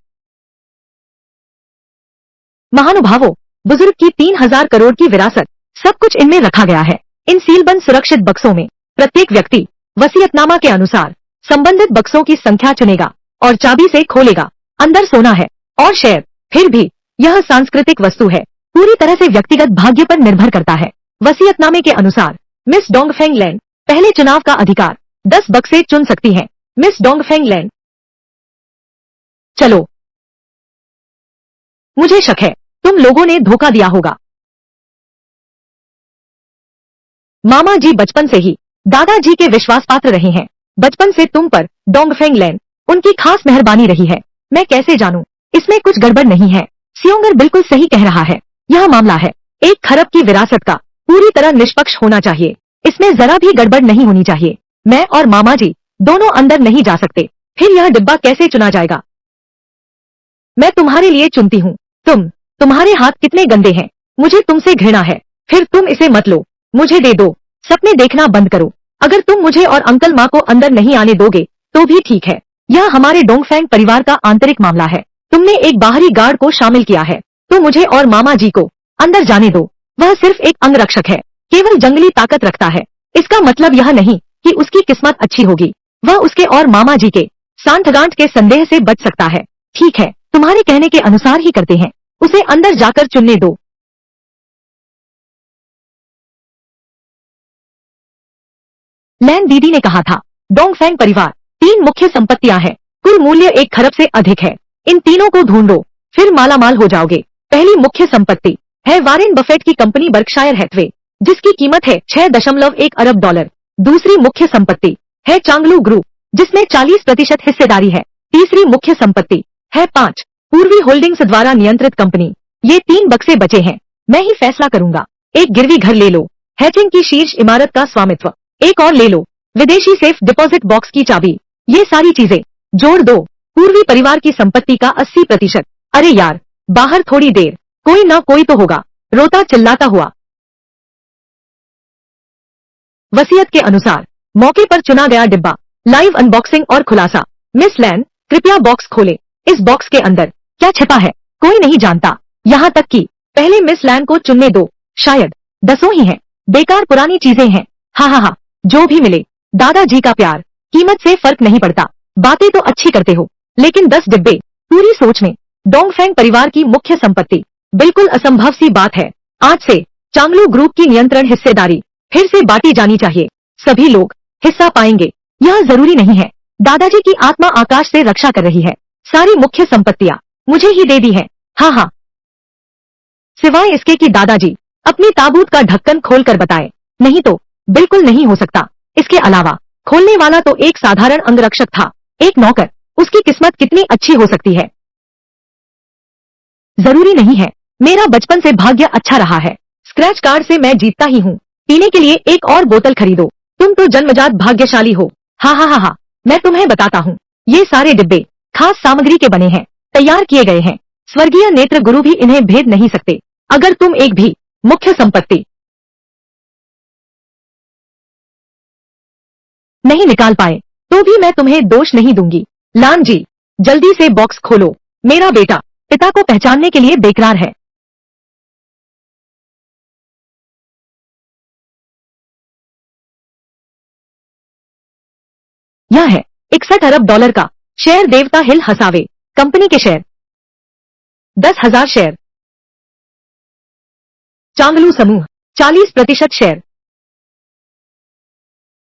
महानुभावों, बुजुर्ग की 3000 करोड़ की विरासत, सब कुछ इनमें रखा गया है। इन सीलबंद सुरक्षित बक्सों में प्रत्येक व्यक्ति वसीयतनामा के अनुसार संबंधित बक्सों की संख्या चुनेगा और चाबी से खोलेगा। अंदर सोना है और शेयर। फिर भी यह सांस्कृतिक वस्तु है, पूरी तरह से व्यक्तिगत भाग्य पर निर्भर करता है। वसीयतनामे के अनुसार मिस डोंगफेंग लैन पहले चुनाव का अधिकार 10 बक्से चुन सकती हैं। मिस डोंगफेंग लैन, चलो। मुझे शक है तुम लोगों ने धोखा दिया होगा। मामा जी बचपन से ही दादाजी के विश्वास पात्र रहे हैं। बचपन से तुम पर डोंगफेंग लैन उनकी खास मेहरबानी रही है। मैं कैसे जानूं इसमें कुछ गड़बड़ नहीं है? सियोंगर बिल्कुल सही कह रहा है। यह मामला है 1 खरब की विरासत का, पूरी तरह निष्पक्ष होना चाहिए। इसमें जरा भी गड़बड़ नहीं होनी चाहिए। मैं और मामा जी दोनों अंदर नहीं जा सकते। फिर यह डिब्बा कैसे चुना जाएगा? मैं तुम्हारे लिए चुनती हूँ। तुम्हारे हाथ कितने गंदे हैं। मुझे तुमसे घृणा है। फिर तुम इसे मत लो, मुझे दे दो। सपने देखना बंद करो। अगर तुम मुझे और अंकल माँ को अंदर नहीं आने दोगे तो भी ठीक है। यह हमारे डोंगफेंग परिवार का आंतरिक मामला है। तुमने एक बाहरी गार्ड को शामिल किया है, तो मुझे और मामा जी को अंदर जाने दो। वह सिर्फ एक अंगरक्षक है, केवल जंगली ताकत रखता है। इसका मतलब यह नहीं कि उसकी किस्मत अच्छी होगी। वह उसके और मामा जी के सांठगांठ के संदेह से बच सकता है। ठीक है, तुम्हारे कहने के अनुसार ही करते हैं। उसे अंदर जाकर चुनने दो। लैन दीदी ने कहा था, डोंगफेंग परिवार 3 मुख्य संपत्तियां हैं, कुल मूल्य 1 खरब से अधिक है। इन तीनों को ढूंढो, फिर मालामाल हो जाओगे। पहली मुख्य संपत्ति है वारेन बफेट की कंपनी बर्कशायर हैथवे, जिसकी कीमत है 6.1 अरब डॉलर। दूसरी मुख्य संपत्ति है चांगलू ग्रुप, जिसमें 40% हिस्सेदारी है। तीसरी मुख्य संपत्ति है 5 पूर्वी होल्डिंग्स द्वारा नियंत्रित कंपनी। ये 3 बक्से बचे हैं, मैं ही फैसला करूंगा। एक गिरवी घर ले लो, हैचिंग की शीर्ष इमारत का स्वामित्व। एक और ले लो, विदेशी सेफ डिपॉजिट बॉक्स की चाबी। ये सारी चीजें जोड़ दो, पूर्वी परिवार की संपत्ति का 80%। अरे यार, बाहर थोड़ी देर, कोई ना कोई तो होगा, रोता चिल्लाता हुआ। वसीयत के अनुसार मौके पर चुना गया डिब्बा। लाइव अनबॉक्सिंग और खुलासा। मिस लैन, कृपया बॉक्स खोले। इस बॉक्स के अंदर क्या छिपा है कोई नहीं जानता, यहाँ तक कि पहले मिस लैन को चुनने दो, शायद दसों ही हैं, बेकार पुरानी चीजें हैं। हा, जो भी मिले। दादाजी का प्यार, कीमत से फर्क नहीं पड़ता। बातें तो अच्छी करते हो, लेकिन 10 डिब्बे, पूरी सोच में डोंगफेंग परिवार की मुख्य संपत्ति। बिल्कुल असंभव सी बात है। आज से चांगलू ग्रुप की नियंत्रण हिस्सेदारी फिर से बांटी जानी चाहिए। सभी लोग हिस्सा पाएंगे। यह जरूरी नहीं है, दादाजी की आत्मा आकाश से रक्षा कर रही है। सारी मुख्य संपत्तियां मुझे ही दे दी है। हाँ, सिवाय इसके कि दादाजी अपनी ताबूत का ढक्कन खोलकर बताए। नहीं तो बिल्कुल नहीं हो सकता। इसके अलावा खोलने वाला तो एक साधारण अंगरक्षक था, एक नौकर। उसकी किस्मत कितनी अच्छी हो सकती है। जरूरी नहीं है, मेरा बचपन से भाग्य अच्छा रहा है। स्क्रैच कार्ड से मैं जीतता ही हूँ। पीने के लिए एक और बोतल खरीदो, तुम तो जन्मजात भाग्यशाली हो। हा, मैं तुम्हें बताता हूँ। ये सारे डिब्बे खास सामग्री के बने हैं, तैयार किए गए हैं। स्वर्गीय नेत्र गुरु भी इन्हें भेद नहीं सकते। अगर तुम एक भी मुख्य संपत्ति नहीं निकाल पाए, तो भी मैं तुम्हें दोष नहीं दूंगी। लान जी, जल्दी से बॉक्स खोलो। मेरा बेटा पिता को पहचानने के लिए बेकरार है। यह है 61 अरब डॉलर का शेयर देवता हिल हसावे कंपनी के शेयर। 10,000 शेयर चांगलू समूह। 40% शेयर।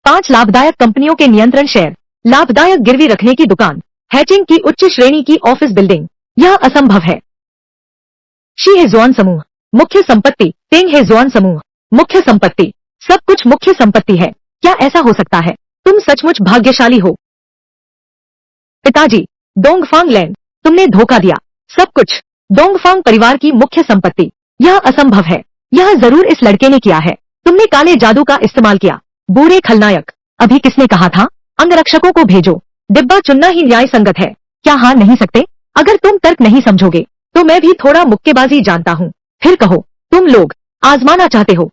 5 लाभदायक कंपनियों के नियंत्रण शेयर। लाभदायक गिरवी रखने की दुकान। हैचिंग की उच्च श्रेणी की ऑफिस बिल्डिंग। यह असंभव है। शी हेजुआन समूह मुख्य संपत्ति। तेंग हेजुआन समूह मुख्य संपत्ति। सब कुछ मुख्य संपत्ति है। क्या ऐसा हो सकता है? तुम सचमुच भाग्यशाली हो पिताजी। डोंगफांग लैंड, तुमने धोखा दिया। सब कुछ डोंगफांग परिवार की मुख्य संपत्ति। यह असंभव है। यह जरूर इस लड़के ने किया है। तुमने काले जादू का इस्तेमाल किया, बुरे खलनायक। अभी किसने कहा था अंगरक्षकों को भेजो? डिब्बा चुनना ही न्याय संगत है। क्या हार नहीं सकते? अगर तुम तर्क नहीं समझोगे तो मैं भी थोड़ा मुक्केबाजी जानता हूँ। फिर कहो, तुम लोग आजमाना चाहते हो।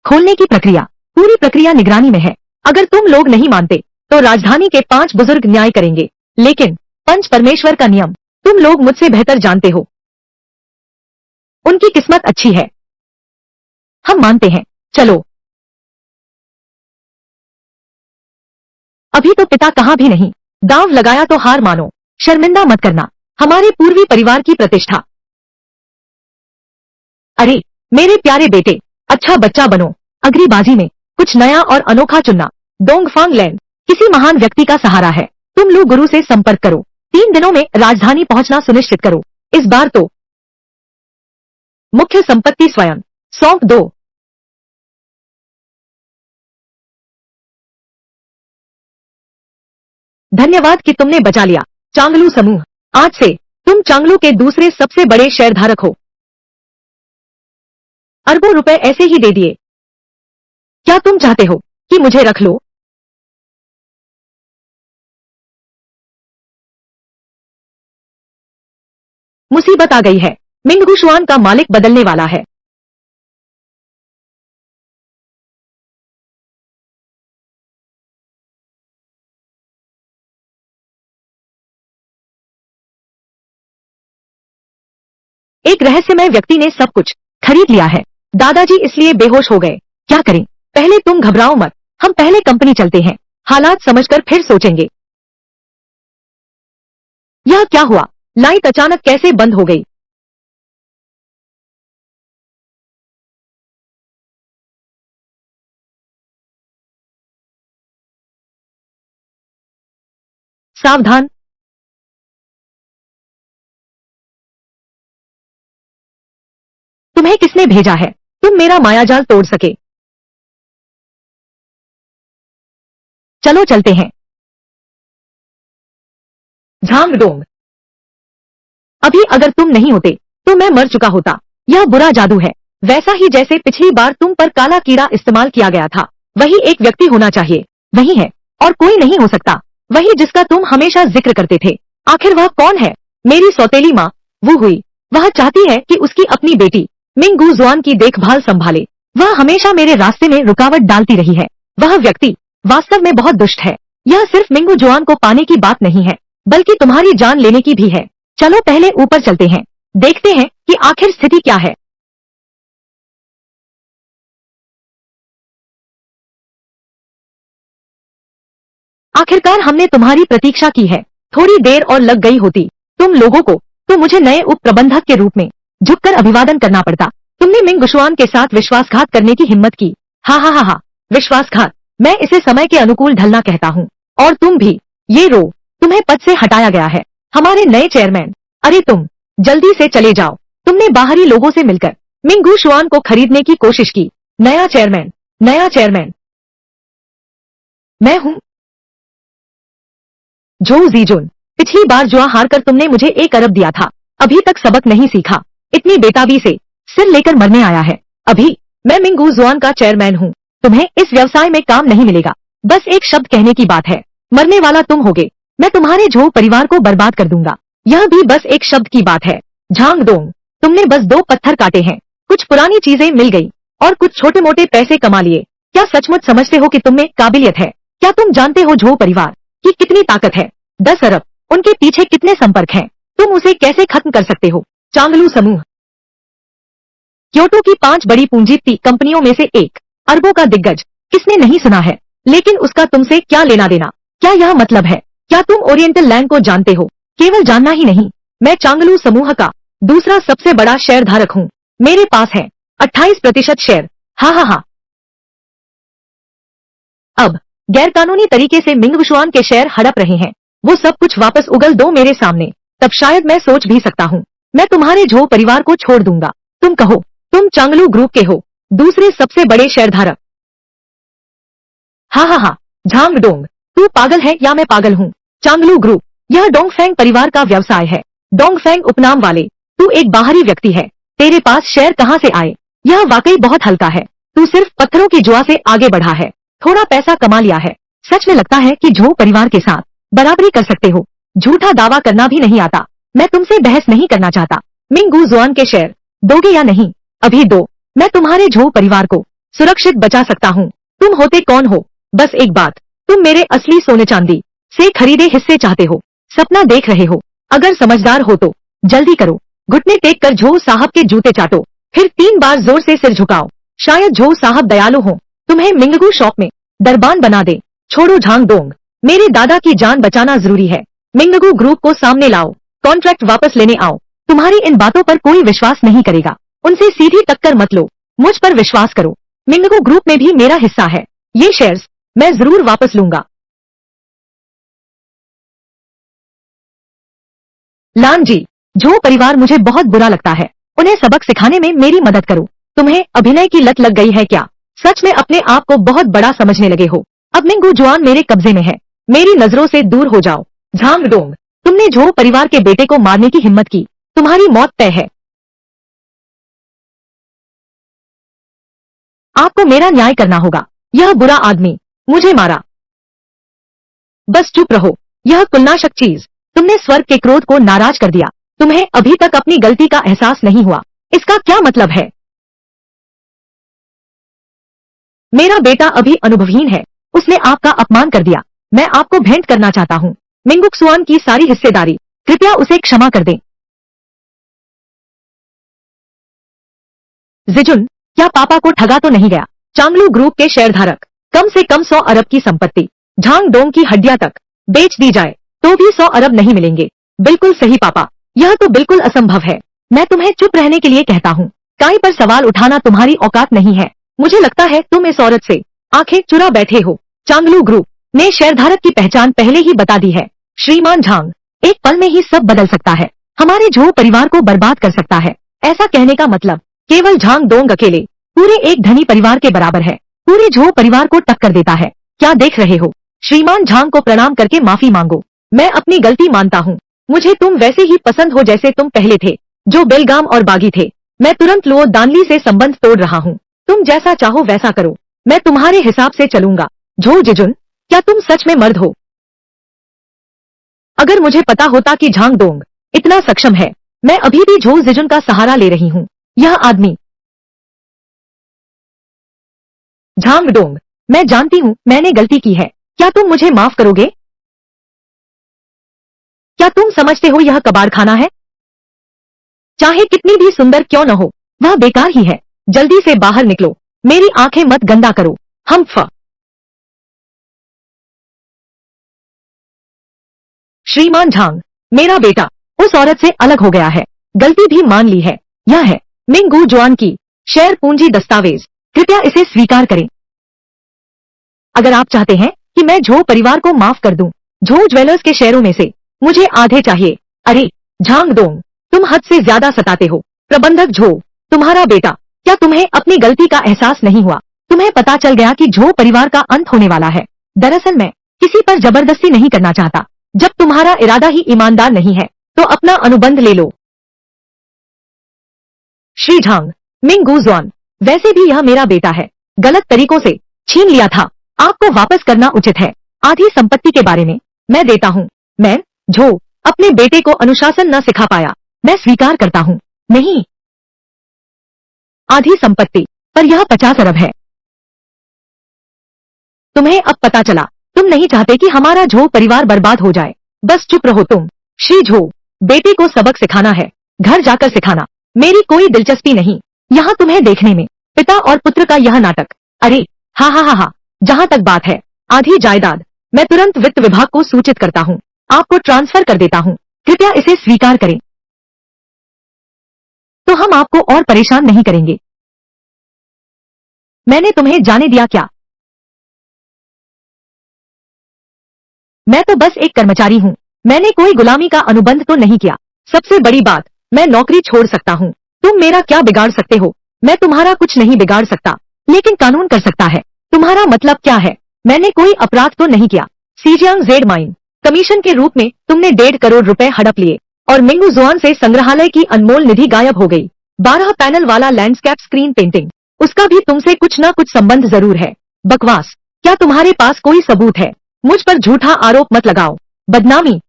खोलने की प्रक्रिया, पूरी प्रक्रिया निगरानी में है। अगर तुम लोग नहीं मानते तो राजधानी के 5 बुजुर्ग न्याय करेंगे। लेकिन पंच परमेश्वर का नियम तुम लोग मुझसे बेहतर जानते हो। उनकी किस्मत अच्छी है, हम मानते हैं। चलो। अभी तो पिता कहाँ भी नहीं। दांव लगाया तो हार मानो। शर्मिंदा मत करना हमारे पूर्वी परिवार की प्रतिष्ठा। अरे मेरे प्यारे बेटे, अच्छा बच्चा बनो। अग्रीबाजी में कुछ नया और अनोखा चुनना। डोंगफांग लैंड किसी महान व्यक्ति का सहारा है। तुम लोग गुरु से संपर्क करो। 3 दिनों में राजधानी पहुंचना सुनिश्चित करो। इस बार तो मुख्य संपत्ति स्वयं सौंप दो। धन्यवाद कि तुमने बचा लिया चांगलू समूह। आज से तुम चांगलू के दूसरे सबसे बड़े शेयरधारक हो। अरबों रुपए ऐसे ही दे दिए। क्या तुम चाहते हो कि मुझे रख लो? मुसीबत आ गई है। मिंगगुशुआन का मालिक बदलने वाला है। एक रहस्यमय व्यक्ति ने सब कुछ खरीद लिया है। दादाजी इसलिए बेहोश हो गए। क्या करें? पहले तुम घबराओ मत, हम पहले कंपनी चलते हैं, हालात समझकर फिर सोचेंगे। यह क्या हुआ? लाइट अचानक कैसे बंद हो गई? सावधान। तुम्हें किसने भेजा है? तुम मेरा मायाजाल तोड़ सके? चलो चलते हैं। झांग डोंग, अभी अगर तुम नहीं होते तो मैं मर चुका होता। यह बुरा जादू है, वैसा ही जैसे पिछली बार तुम पर काला कीड़ा इस्तेमाल किया गया था। वही एक व्यक्ति होना चाहिए, वही है और कोई नहीं हो सकता, वही जिसका तुम हमेशा जिक्र करते थे। आखिर वह कौन है? मेरी सौतेली माँ वो हुई। वह चाहती है कि उसकी अपनी बेटी मिंगू जुआन की देखभाल संभाले। वह हमेशा मेरे रास्ते में रुकावट डालती रही है। वह व्यक्ति वास्तव में बहुत दुष्ट है। यह सिर्फ मिंगू जुआन को पाने की बात नहीं है, बल्कि तुम्हारी जान लेने की भी है। चलो पहले ऊपर चलते हैं, देखते हैं कि आखिर स्थिति क्या है। आखिरकार हमने तुम्हारी प्रतीक्षा की है। थोड़ी देर और लग गई होती तुम लोगों को तो मुझे नए उप प्रबंधक के रूप में झुककर अभिवादन करना पड़ता। तुमने मिंग गुशुआन के साथ विश्वासघात करने की हिम्मत की। हा हा हा हा, विश्वासघात, मैं इसे समय के अनुकूल ढलना कहता हूँ। और तुम भी, ये रो, तुम्हें पद से हटाया गया है। हमारे नए चेयरमैन, अरे तुम जल्दी से चले जाओ। तुमने बाहरी लोगों से मिलकर मिंगू शुआन को खरीदने की कोशिश की। नया चेयरमैन, नया चेयरमैन मैं हूँ जो जीजुन। पिछली बार जुआ हारकर तुमने मुझे 1 अरब दिया था, अभी तक सबक नहीं सीखा। इतनी बेताबी से सिर लेकर मरने आया है। अभी मैं मिंगू जुआन का चेयरमैन हूँ, तुम्हें इस व्यवसाय में काम नहीं मिलेगा। बस एक शब्द कहने की बात है, मरने वाला तुम होगे। मैं तुम्हारे झो परिवार को बर्बाद कर दूंगा। यह भी बस एक शब्द की बात है। झांग डोंग, तुमने बस 2 पत्थर काटे हैं, कुछ पुरानी चीजें मिल गई और कुछ छोटे मोटे पैसे कमा लिए। क्या सचमुच समझते हो कि तुम में काबिलियत है? क्या तुम जानते हो झो परिवार की कितनी ताकत है? 10 अरब, उनके पीछे कितने संपर्क हैं? तुम उसे कैसे खत्म कर सकते हो? चांगलू समूह, क्योटो की 5 बड़ी पूंजीपति कंपनियों में से एक, अरबों का दिग्गज, किसने नहीं सुना है? लेकिन उसका तुमसे क्या लेना देना? क्या यह मतलब है? क्या तुम ओरिएंटल लैंड को जानते हो? केवल जानना ही नहीं, मैं चांगलू समूह का दूसरा सबसे बड़ा शेयर धारक हूँ। मेरे पास है 28% शेयर। हा हा हा। अब गैरकानूनी तरीके से मिंगवुशुआन के शेयर हड़प रहे हैं। वो सब कुछ वापस उगल दो मेरे सामने, तब शायद मैं सोच भी सकता हूँ। मैं तुम्हारे झो परिवार को छोड़ दूंगा। तुम कहो, तुम चांगलू ग्रुप के हो दूसरे सबसे बड़े शेयरधारक। हा हा हा, झांग डोंग, तू पागल है या मैं पागल हूँ? चांगलू ग्रुप, यह डोंगफेंग परिवार का व्यवसाय है। डोंगफेंग उपनाम वाले, तू एक बाहरी व्यक्ति है। तेरे पास शेयर कहाँ से आए? यह वाकई बहुत हल्का है। तू सिर्फ पत्थरों की जुआ से आगे बढ़ा है, थोड़ा पैसा कमा लिया है। सच में लगता है कि झो परिवार के साथ बराबरी कर सकते हो। झूठा दावा करना भी नहीं आता। मैं तुमसे बहस नहीं करना चाहता। मिंगू जुआन के शेयर दोगे या नहीं? अभी दो, मैं तुम्हारे झो परिवार को सुरक्षित बचा सकता हूँ। तुम होते कौन हो? बस एक बात, तुम मेरे असली सोने चांदी से खरीदे हिस्से चाहते हो। सपना देख रहे हो? अगर समझदार हो तो जल्दी करो, घुटने टेक कर झो साहब के जूते चाटो, फिर 3 बार जोर से सिर झुकाओ। शायद झो साहब दयालु हो, तुम्हें मिंगगू शॉप में दरबान बना दे। छोड़ो झांग डोंग, मेरे दादा की जान बचाना जरूरी है। मिंगगू ग्रुप को सामने लाओ, कॉन्ट्रैक्ट वापस लेने आओ। तुम्हारी इन बातों पर कोई विश्वास नहीं करेगा, उनसे सीधी टक्कर मत लो, मुझ पर विश्वास करो। मिंगगू ग्रुप में भी मेरा हिस्सा है, ये शेयर्स मैं जरूर वापस लूंगा। लान जी, झो परिवार मुझे बहुत बुरा लगता है, उन्हें सबक सिखाने में मेरी मदद करो। तुम्हें अभिनय की लत लग गई है क्या? सच में अपने आप को बहुत बड़ा समझने लगे हो। अब मिंगू जुआन मेरे कब्जे में है, मेरी नजरों से दूर हो जाओ। झांग डोंग, तुमने झो परिवार के बेटे को मारने की हिम्मत की, तुम्हारी मौत तय है। आपको मेरा न्याय करना होगा। यह बुरा आदमी मुझे मारा। बस चुप रहो, यह कुलनाशक चीज, तुमने स्वर्ग के क्रोध को नाराज कर दिया। तुम्हें अभी तक अपनी गलती का एहसास नहीं हुआ। इसका क्या मतलब है? मेरा बेटा अभी अनुभवहीन है, उसने आपका अपमान कर दिया। मैं आपको भेंट करना चाहता हूँ मिंगुकसुआन की सारी हिस्सेदारी, कृपया उसे क्षमा कर दें। जिजुन, क्या पापा को ठगा तो नहीं गया? चांगलू ग्रुप के शेयरधारक, कम से कम 100 अरब की संपत्ति झांग डोंग की हड्डियां तक बेच दी जाए तो भी 100 अरब नहीं मिलेंगे। बिल्कुल सही पापा, यह तो बिल्कुल असंभव है। मैं तुम्हें चुप रहने के लिए कहता हूँ, काई पर सवाल उठाना तुम्हारी औकात नहीं है। मुझे लगता है तुम इस औरत से आंखें चुरा बैठे हो। चांगलू ग्रुप ने शेयरधारक की पहचान पहले ही बता दी है। श्रीमान झांग, एक पल में ही सब बदल सकता है, हमारे झो परिवार को बर्बाद कर सकता है। ऐसा कहने का मतलब केवल झांग डोंग अकेले पूरे एक धनी परिवार के बराबर है, पूरे झो परिवार को टक्कर देता है। क्या देख रहे हो? श्रीमान झांग को प्रणाम करके माफी मांगो। मैं अपनी गलती मानता हूँ। मुझे तुम वैसे ही पसंद हो जैसे तुम पहले थे, जो बेलगाम और बागी थे। मैं तुरंत लुओ दानली से संबंध तोड़ रहा हूँ। तुम जैसा चाहो वैसा करो। मैं तुम्हारे हिसाब से चलूंगा। झो जिजुन, क्या तुम सच में मर्द हो? अगर मुझे पता होता कि झांग डोंग इतना सक्षम है, मैं अभी भी झो जिजुन का सहारा ले रही हूँ। यह आदमी झांग डोंग, मैं जानती हूँ मैंने गलती की है। क्या तुम मुझे माफ करोगे? क्या तुम समझते हो यह कबाड़खाना है? चाहे कितनी भी सुंदर क्यों न हो, वह बेकार ही है। जल्दी से बाहर निकलो। मेरी आंखें मत गंदा करो। हम श्रीमान झांग, मेरा बेटा उस औरत से अलग हो गया है। गलती भी मान ली है। यह है मिंगू जुआन की शेयर पूंजी दस्तावेज। कृपया इसे स्वीकार करें। अगर आप चाहते हैं कि मैं झो परिवार को माफ कर दूं, झो ज्वेलर्स के शेयरों में से मुझे आधे चाहिए। अरे झांग डोंग, तुम हद से ज्यादा सताते हो। प्रबंधक झो, तुम्हारा बेटा, क्या तुम्हें अपनी गलती का एहसास नहीं हुआ? तुम्हें पता चल गया कि झो परिवार का अंत होने वाला है। दरअसल मैं किसी पर जबरदस्ती नहीं करना चाहता। जब तुम्हारा इरादा ही ईमानदार नहीं है, तो अपना अनुबंध ले लो। श्री झांग, मिंग गुजवान, वैसे भी यह मेरा बेटा है। गलत तरीकों से छीन लिया था। आपको वापस करना उचित है। आधी संपत्ति के बारे में मैं देता हूँ। मैं झो अपने बेटे को अनुशासन न सिखा पाया। मैं स्वीकार करता हूँ। नहीं, आधी संपत्ति, पर यह 50 अरब है। तुम्हें अब पता चला। तुम नहीं चाहते कि हमारा झो परिवार बर्बाद हो जाए। बस चुप रहो तुम। श्री झो, बेटे को सबक सिखाना है, घर जाकर सिखाना। मेरी कोई दिलचस्पी नहीं यहाँ तुम्हें देखने में। पिता और पुत्र का यह नाटक। अरे हा हा हा हा, जहाँ तक बात है आधी जायदाद, मैं तुरंत वित्त विभाग को सूचित करता हूँ। आपको ट्रांसफर कर देता हूँ। कृपया इसे स्वीकार करें, तो हम आपको और परेशान नहीं करेंगे। मैंने तुम्हें जाने दिया क्या? मैं तो बस एक कर्मचारी हूँ। मैंने कोई गुलामी का अनुबंध तो नहीं किया। सबसे बड़ी बात, मैं नौकरी छोड़ सकता हूँ। तुम मेरा क्या बिगाड़ सकते हो? मैं तुम्हारा कुछ नहीं बिगाड़ सकता, लेकिन कानून कर सकता है। तुम्हारा मतलब क्या है? मैंने कोई अपराध तो नहीं किया। सीजियांग जेड माइन कमीशन के रूप में तुमने 1.5 करोड़ रुपए हड़प लिए, और मिंगू जुआन से संग्रहालय की अनमोल निधि गायब हो गई। 12 पैनल वाला लैंडस्केप स्क्रीन पेंटिंग, उसका भी तुमसे कुछ न कुछ संबंध जरूर है। बकवास। क्या तुम्हारे पास कोई सबूत है? मुझ पर झूठा आरोप मत लगाओ। बदनामी।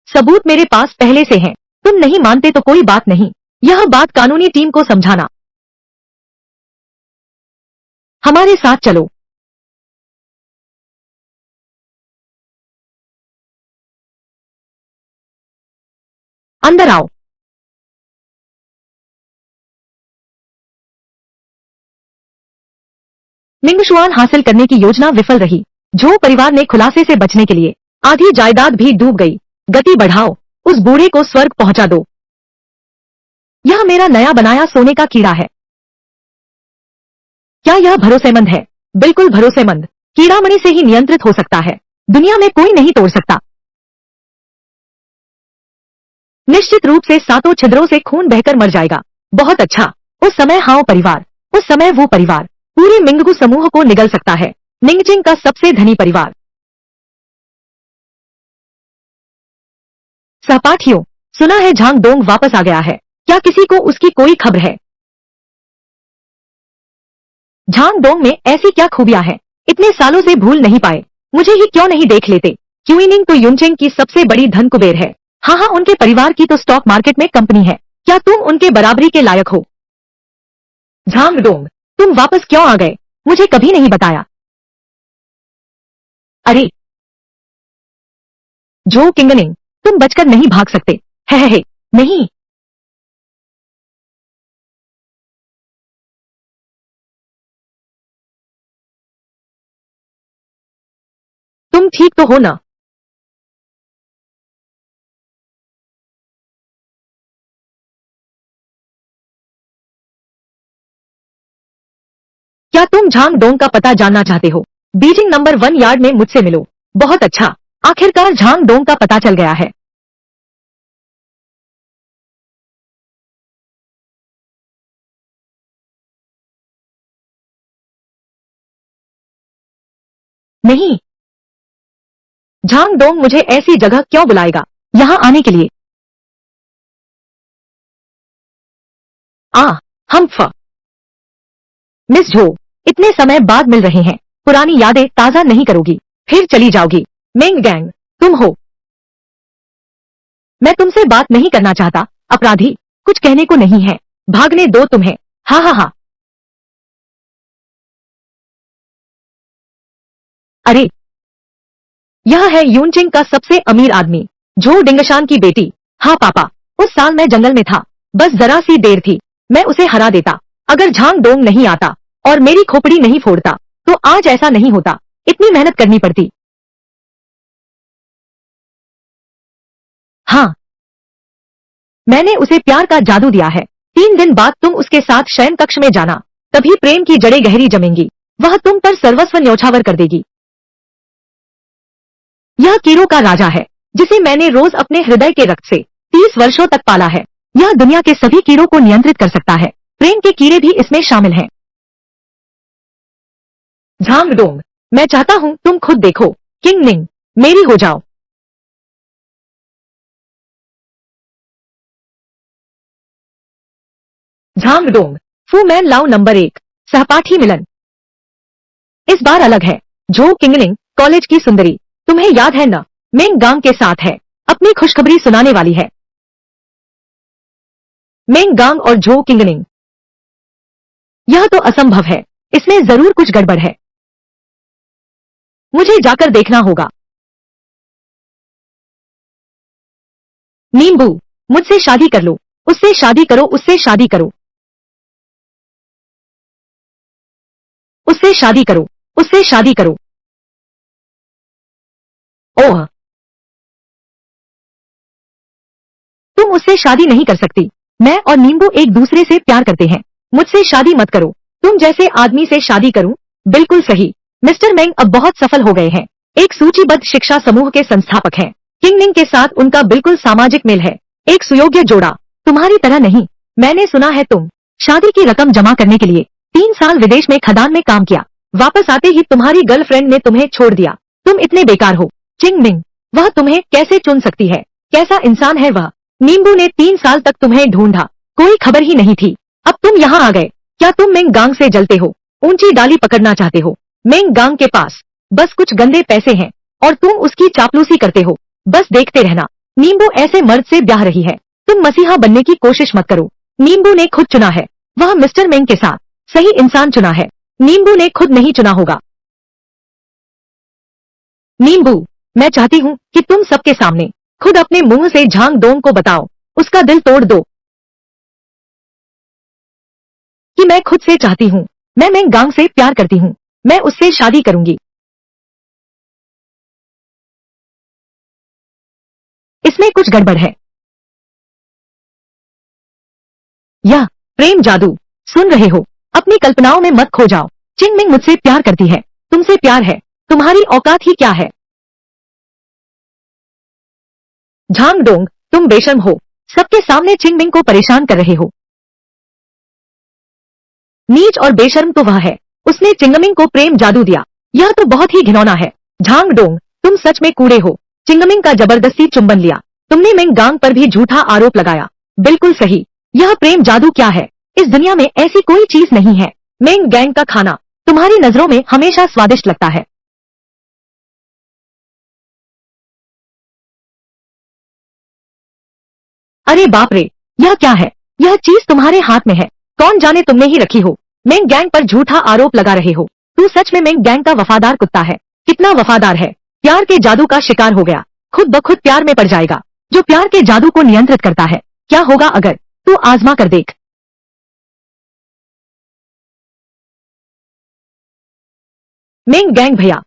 सबूत मेरे पास पहले से हैं। तुम नहीं मानते तो कोई बात नहीं। यह बात कानूनी टीम को समझाना। हमारे साथ चलो। अंदर आओ। निंगशुआन हासिल करने की योजना विफल रही। झो परिवार ने खुलासे से बचने के लिए आधी जायदाद भी डूब गई। गति बढ़ाओ। उस बूढ़े को स्वर्ग पहुंचा दो। यह मेरा नया बनाया सोने का कीड़ा है। क्या यह भरोसेमंद है? बिल्कुल भरोसेमंद। कीड़ामणि से ही नियंत्रित हो सकता है। दुनिया में कोई नहीं तोड़ सकता। निश्चित रूप से सातों छिद्रों से खून बहकर मर जाएगा। बहुत अच्छा। उस समय हाओ परिवार, उस समय वो परिवार पूरे मिंगगू समूह को निगल सकता है। निंगचिंग का सबसे धनी परिवार। सहपाठियों, सुना है झांग डोंग वापस आ गया है। क्या किसी को उसकी कोई खबर है? झांग डोंग में ऐसी क्या खूबियां हैं, इतने सालों से भूल नहीं पाए? मुझे ही क्यों नहीं देख लेते? क्यूइनिंग तो युनचेंग की सबसे बड़ी धन कुबेर है। हाँ हाँ, उनके परिवार की तो स्टॉक मार्केट में कंपनी है। क्या तुम उनके बराबरी के लायक हो? झांग डोंग, तुम वापस क्यों आ गए? मुझे कभी नहीं बताया। अरे जो किंगनिंग, तुम बचकर नहीं भाग सकते। है नहीं। तुम ठीक तो हो ना? क्या तुम झांग डोंग का पता जानना चाहते हो? बीजिंग नंबर 1 यार्ड में मुझसे मिलो। बहुत अच्छा, आखिरकार झांग डोंग का पता चल गया है। नहीं, झांग डोंग मुझे ऐसी जगह क्यों बुलाएगा यहाँ आने के लिए? हम मिस झो, इतने समय बाद मिल रहे हैं, पुरानी यादें ताजा नहीं करोगी, फिर चली जाओगी। मेंग गैंग, तुम हो? मैं तुमसे बात नहीं करना चाहता, अपराधी, कुछ कहने को नहीं है, भागने दो तुम्हें। हा हा हा। अरे, यह है यूनचिंग का सबसे अमीर आदमी, झो डिंगशान की बेटी। हाँ पापा, उस साल मैं जंगल में था, बस जरा सी देर थी, मैं उसे हरा देता। अगर झांग डोंग नहीं आता और मेरी खोपड़ी नहीं फोड़ता तो आज ऐसा नहीं होता, इतनी मेहनत करनी पड़ती। हाँ, मैंने उसे प्यार का जादू दिया है। 3 दिन बाद तुम उसके साथ शयन कक्ष में जाना, तभी प्रेम की जड़ें गहरी जमेंगी, वह तुम पर सर्वस्व न्यौछावर कर देगी। यह कीड़ों का राजा है, जिसे मैंने रोज अपने हृदय के रक्त से 30 वर्षों तक पाला है। यह दुनिया के सभी कीड़ों को नियंत्रित कर सकता है, प्रेम के कीड़े भी इसमें शामिल हैं। झांग डोंग, मैं चाहता हूँ तुम खुद देखो, किंग निंग, मेरी हो जाओ। झांग डोंग, फू मैन लाओ नंबर 1, सहपाठी मिलन। इस बार अलग है, जो किंगलिंग, कॉलेज की सुंदरी, तुम्हें याद है न, मेंग गांग के साथ है, अपनी खुशखबरी सुनाने वाली है। मेंग गांग और जो किंगलिंग, यह तो असंभव है, इसमें जरूर कुछ गड़बड़ है, मुझे जाकर देखना होगा। नींबू, मुझसे शादी कर लो, उससे शादी करो, उससे शादी करो, उससे शादी करो, उससे शादी करो। ओह, तुम उससे शादी नहीं कर सकती, मैं और नींबू एक दूसरे से प्यार करते हैं, मुझसे शादी मत करो। तुम जैसे आदमी से शादी करूं? बिल्कुल सही, मिस्टर मेंग अब बहुत सफल हो गए हैं, एक सूचीबद्ध शिक्षा समूह के संस्थापक हैं। किंगनिंग के साथ उनका बिल्कुल सामाजिक मेल है, एक सुयोग्य जोड़ा। तुम्हारी तरह नहीं, मैंने सुना है तुम शादी की रकम जमा करने के लिए 3 साल विदेश में खदान में काम किया, वापस आते ही तुम्हारी गर्लफ्रेंड ने तुम्हें छोड़ दिया, तुम इतने बेकार हो। चिंगमिंग, वह तुम्हें कैसे चुन सकती है, कैसा इंसान है वह। नींबू ने 3 साल तक तुम्हें ढूंढा, कोई खबर ही नहीं थी, अब तुम यहाँ आ गए। क्या तुम मेंग गांग से जलते हो, ऊंची डाली पकड़ना चाहते हो? मेंग गांग के पास बस कुछ गंदे पैसे हैं और तुम उसकी चापलूसी करते हो, बस देखते रहना। नींबू ऐसे मर्द से ब्याह रही है, तुम मसीहा बनने की कोशिश मत करो। नींबू ने खुद चुना है, वह मिस्टर मेंग के साथ सही इंसान चुना है, नींबू ने खुद नहीं चुना होगा। नींबू, मैं चाहती हूँ कि तुम सबके सामने खुद अपने मुंह से झांग डोंग को बताओ, उसका दिल तोड़ दो कि मैं खुद से चाहती हूँ, मैं मेंग गांग से प्यार करती हूँ, मैं उससे शादी करूंगी। इसमें कुछ गड़बड़ है। यह प्रेम जादू, सुन रहे हो? अपनी कल्पनाओं में मत खो जाओ। चिंगमिंग मुझसे प्यार करती है, तुमसे प्यार है, तुम्हारी औकात ही क्या है? झांग डोंग, तुम बेशर्म हो, सबके सामने चिंगमिंग को परेशान कर रहे हो। नीच और बेशर्म तो वह है, उसने चिंगमिंग को प्रेम जादू दिया, यह तो बहुत ही घिनौना है। झांग डोंग, तुम सच में कूड़े हो, चिंगमिंग का जबरदस्ती चुंबन लिया, तुमने मेंग गांग पर भी झूठा आरोप लगाया। बिल्कुल सही, यह प्रेम जादू क्या है, इस दुनिया में ऐसी कोई चीज नहीं है। मेंग गैंग का खाना तुम्हारी नजरों में हमेशा स्वादिष्ट लगता है। अरे बाप रे, यह क्या है, यह चीज तुम्हारे हाथ में है, कौन जाने तुमने ही रखी हो। मेंग गैंग पर झूठा आरोप लगा रहे हो, तू सच में मेंग गैंग का वफादार कुत्ता है, कितना वफादार है, प्यार के जादू का शिकार हो गया, खुद ब खुद प्यार में पड़ जाएगा, जो प्यार के जादू को नियंत्रित करता है। क्या होगा अगर तू आजमा कर देख। मेंग गैंग भैया,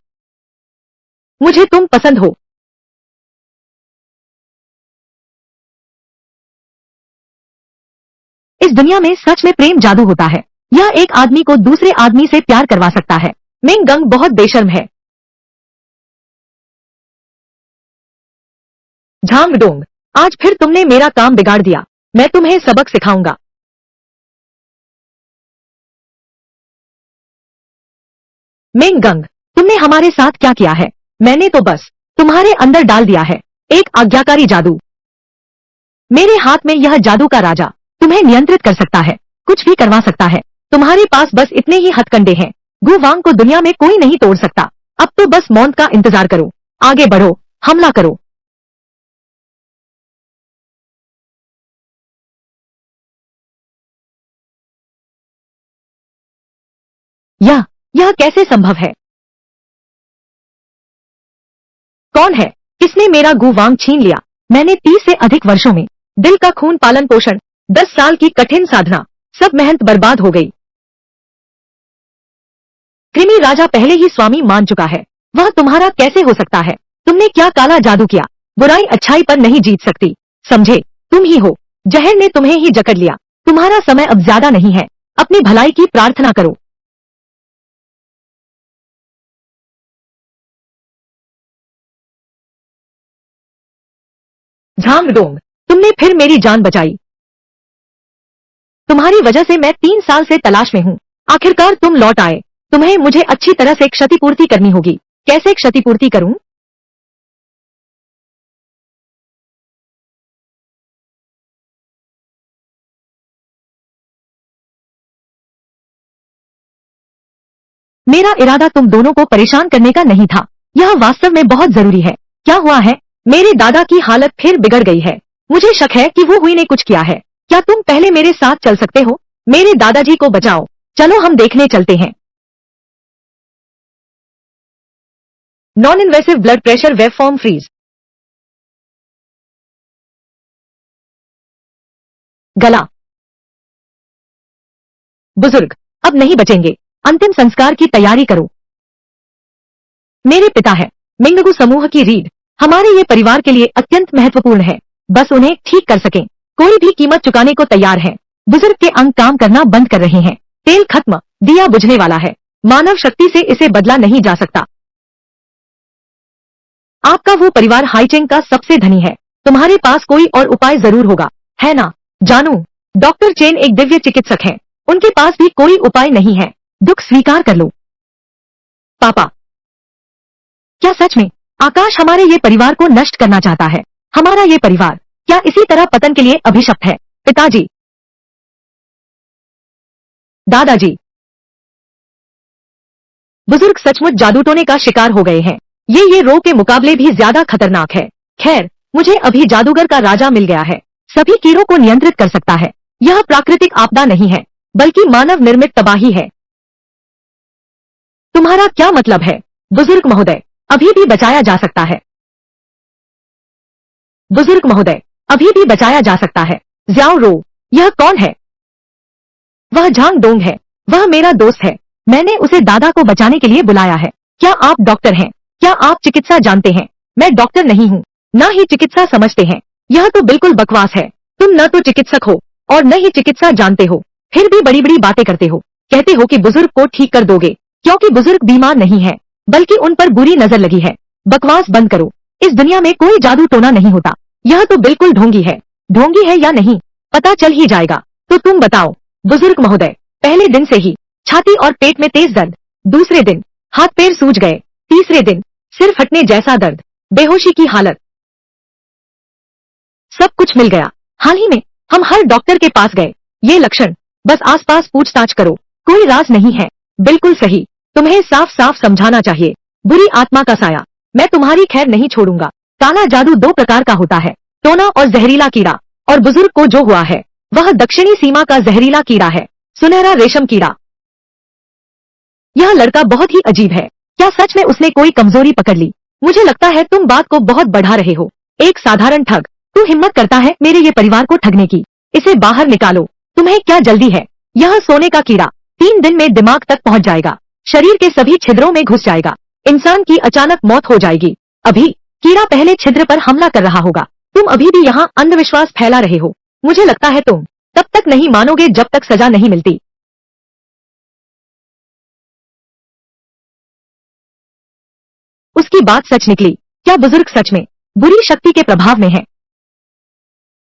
मुझे तुम पसंद हो। इस दुनिया में सच में प्रेम जादू होता है, यह एक आदमी को दूसरे आदमी से प्यार करवा सकता है। मेंग गंग बहुत बेशर्म है। झांग डोंग, आज फिर तुमने मेरा काम बिगाड़ दिया, मैं तुम्हें सबक सिखाऊंगा। मेंग गंग, तुमने हमारे साथ क्या किया है? मैंने तो बस तुम्हारे अंदर डाल दिया है एक आज्ञाकारी जादू। मेरे हाथ में यह जादू का राजा तुम्हें नियंत्रित कर सकता है, कुछ भी करवा सकता है। तुम्हारे पास बस इतने ही हथकंडे हैं। गु वांग को दुनिया में कोई नहीं तोड़ सकता। अब तो बस मौत का इंतजार करो, आगे बढ़ो, हमला करो। यह कैसे संभव है? कौन है? किसने मेरा गु वांग छीन लिया? मैंने 30 से अधिक वर्षों में दिल का खून, पालन पोषण, 10 साल की कठिन साधना, सब मेहनत बर्बाद हो गई। कृमि राजा पहले ही स्वामी मान चुका है, वह तुम्हारा कैसे हो सकता है? तुमने क्या काला जादू किया? बुराई अच्छाई पर नहीं जीत सकती, समझे? तुम ही हो, जहर ने तुम्हें ही जकड़ लिया। तुम्हारा समय अब ज्यादा नहीं है, अपनी भलाई की प्रार्थना करो। झांग डोंग, तुमने फिर मेरी जान बचाई। तुम्हारी वजह से मैं 3 साल से तलाश में हूँ। आखिरकार तुम लौट आए। तुम्हें मुझे अच्छी तरह से क्षतिपूर्ति करनी होगी। कैसे क्षतिपूर्ति करूं? मेरा इरादा तुम दोनों को परेशान करने का नहीं था। यह वास्तव में बहुत जरूरी है। क्या हुआ है? मेरे दादा की हालत फिर बिगड़ गई है। मुझे शक है कि वो हुई ने कुछ किया है। क्या तुम पहले मेरे साथ चल सकते हो? मेरे दादाजी को बचाओ। चलो हम देखने चलते हैं। Non invasive blood pressure wave form freeze. गला। बुजुर्ग अब नहीं बचेंगे। अंतिम संस्कार की तैयारी करो। मेरे पिता है मिंगगु समूह की रीढ़। हमारे ये परिवार के लिए अत्यंत महत्वपूर्ण है। बस उन्हें ठीक कर सकें, कोई भी कीमत चुकाने को तैयार है। बुजुर्ग के अंग काम करना बंद कर रहे हैं। तेल खत्म, दिया बुझने वाला है। मानव शक्ति से इसे बदला नहीं जा सकता। आपका वो परिवार हाईचेंग का सबसे धनी है। तुम्हारे पास कोई और उपाय जरूर होगा, है ना? जानू, डॉक्टर चेन एक दिव्य चिकित्सक हैं। उनके पास भी कोई उपाय नहीं है। दुख स्वीकार कर लो। पापा, क्या सच में आकाश हमारे ये परिवार को नष्ट करना चाहता है? हमारा ये परिवार क्या इसी तरह पतन के लिए अभिशप्त है? पिताजी, दादाजी, बुजुर्ग सचमुच जादू टोने का शिकार हो गए हैं। ये रोग के मुकाबले भी ज्यादा खतरनाक है। खैर, मुझे अभी जादूगर का राजा मिल गया है, सभी कीड़ों को नियंत्रित कर सकता है। यह प्राकृतिक आपदा नहीं है, बल्कि मानव निर्मित तबाही है। तुम्हारा क्या मतलब है? बुजुर्ग महोदय, अभी भी बचाया जा सकता है। बुजुर्ग महोदय, अभी भी बचाया जा सकता है। ज्याओ रो, यह कौन है? वह झांग डोंग है। वह मेरा दोस्त है। मैंने उसे दादा को बचाने के लिए बुलाया है। क्या आप डॉक्टर हैं? क्या आप चिकित्सा जानते हैं? मैं डॉक्टर नहीं हूँ, न ही चिकित्सा समझते हैं। यह तो बिल्कुल बकवास है। तुम न तो चिकित्सक हो और न ही चिकित्सा जानते हो, फिर भी बड़ी बड़ी बातें करते हो। कहते हो कि बुजुर्ग को ठीक कर दोगे, क्योंकि बुजुर्ग बीमार नहीं है, बल्कि उन पर बुरी नजर लगी है। बकवास बंद करो। इस दुनिया में कोई जादू टोना नहीं होता। यह तो बिल्कुल ढोंगी है। ढोंगी है या नहीं, पता चल ही जाएगा। तो तुम बताओ। बुजुर्ग महोदय, पहले दिन से ही छाती और पेट में तेज दर्द, दूसरे दिन हाथ पैर सूज गए, तीसरे दिन सिर फटने जैसा दर्द, बेहोशी की हालत, सब कुछ मिल गया। हाल ही में हम हर डॉक्टर के पास गए। ये लक्षण, बस आसपास पूछताछ करो, कोई राज नहीं है। बिल्कुल सही, तुम्हें साफ साफ समझाना चाहिए। बुरी आत्मा का साया, मैं तुम्हारी खैर नहीं छोड़ूंगा। काला जादू 2 प्रकार का होता है, टोना और जहरीला कीड़ा। और बुजुर्ग को जो हुआ है, वह दक्षिणी सीमा का जहरीला कीड़ा है, सुनहरा रेशम कीड़ा। यह लड़का बहुत ही अजीब है। क्या सच में उसने कोई कमजोरी पकड़ ली? मुझे लगता है तुम बात को बहुत बढ़ा रहे हो। एक साधारण ठग, तू हिम्मत करता है मेरे ये परिवार को ठगने की? इसे बाहर निकालो। तुम्हें क्या जल्दी है? यह सोने का कीड़ा 3 दिन में दिमाग तक पहुंच जाएगा, शरीर के सभी छिद्रों में घुस जाएगा, इंसान की अचानक मौत हो जाएगी। अभी कीड़ा पहले छिद्र पर हमला कर रहा होगा। तुम अभी भी यहाँ अंधविश्वास फैला रहे हो। मुझे लगता है तुम तब तक नहीं मानोगे जब तक सजा नहीं मिलती। उसकी बात सच निकली। क्या बुजुर्ग सच में बुरी शक्ति के प्रभाव में है?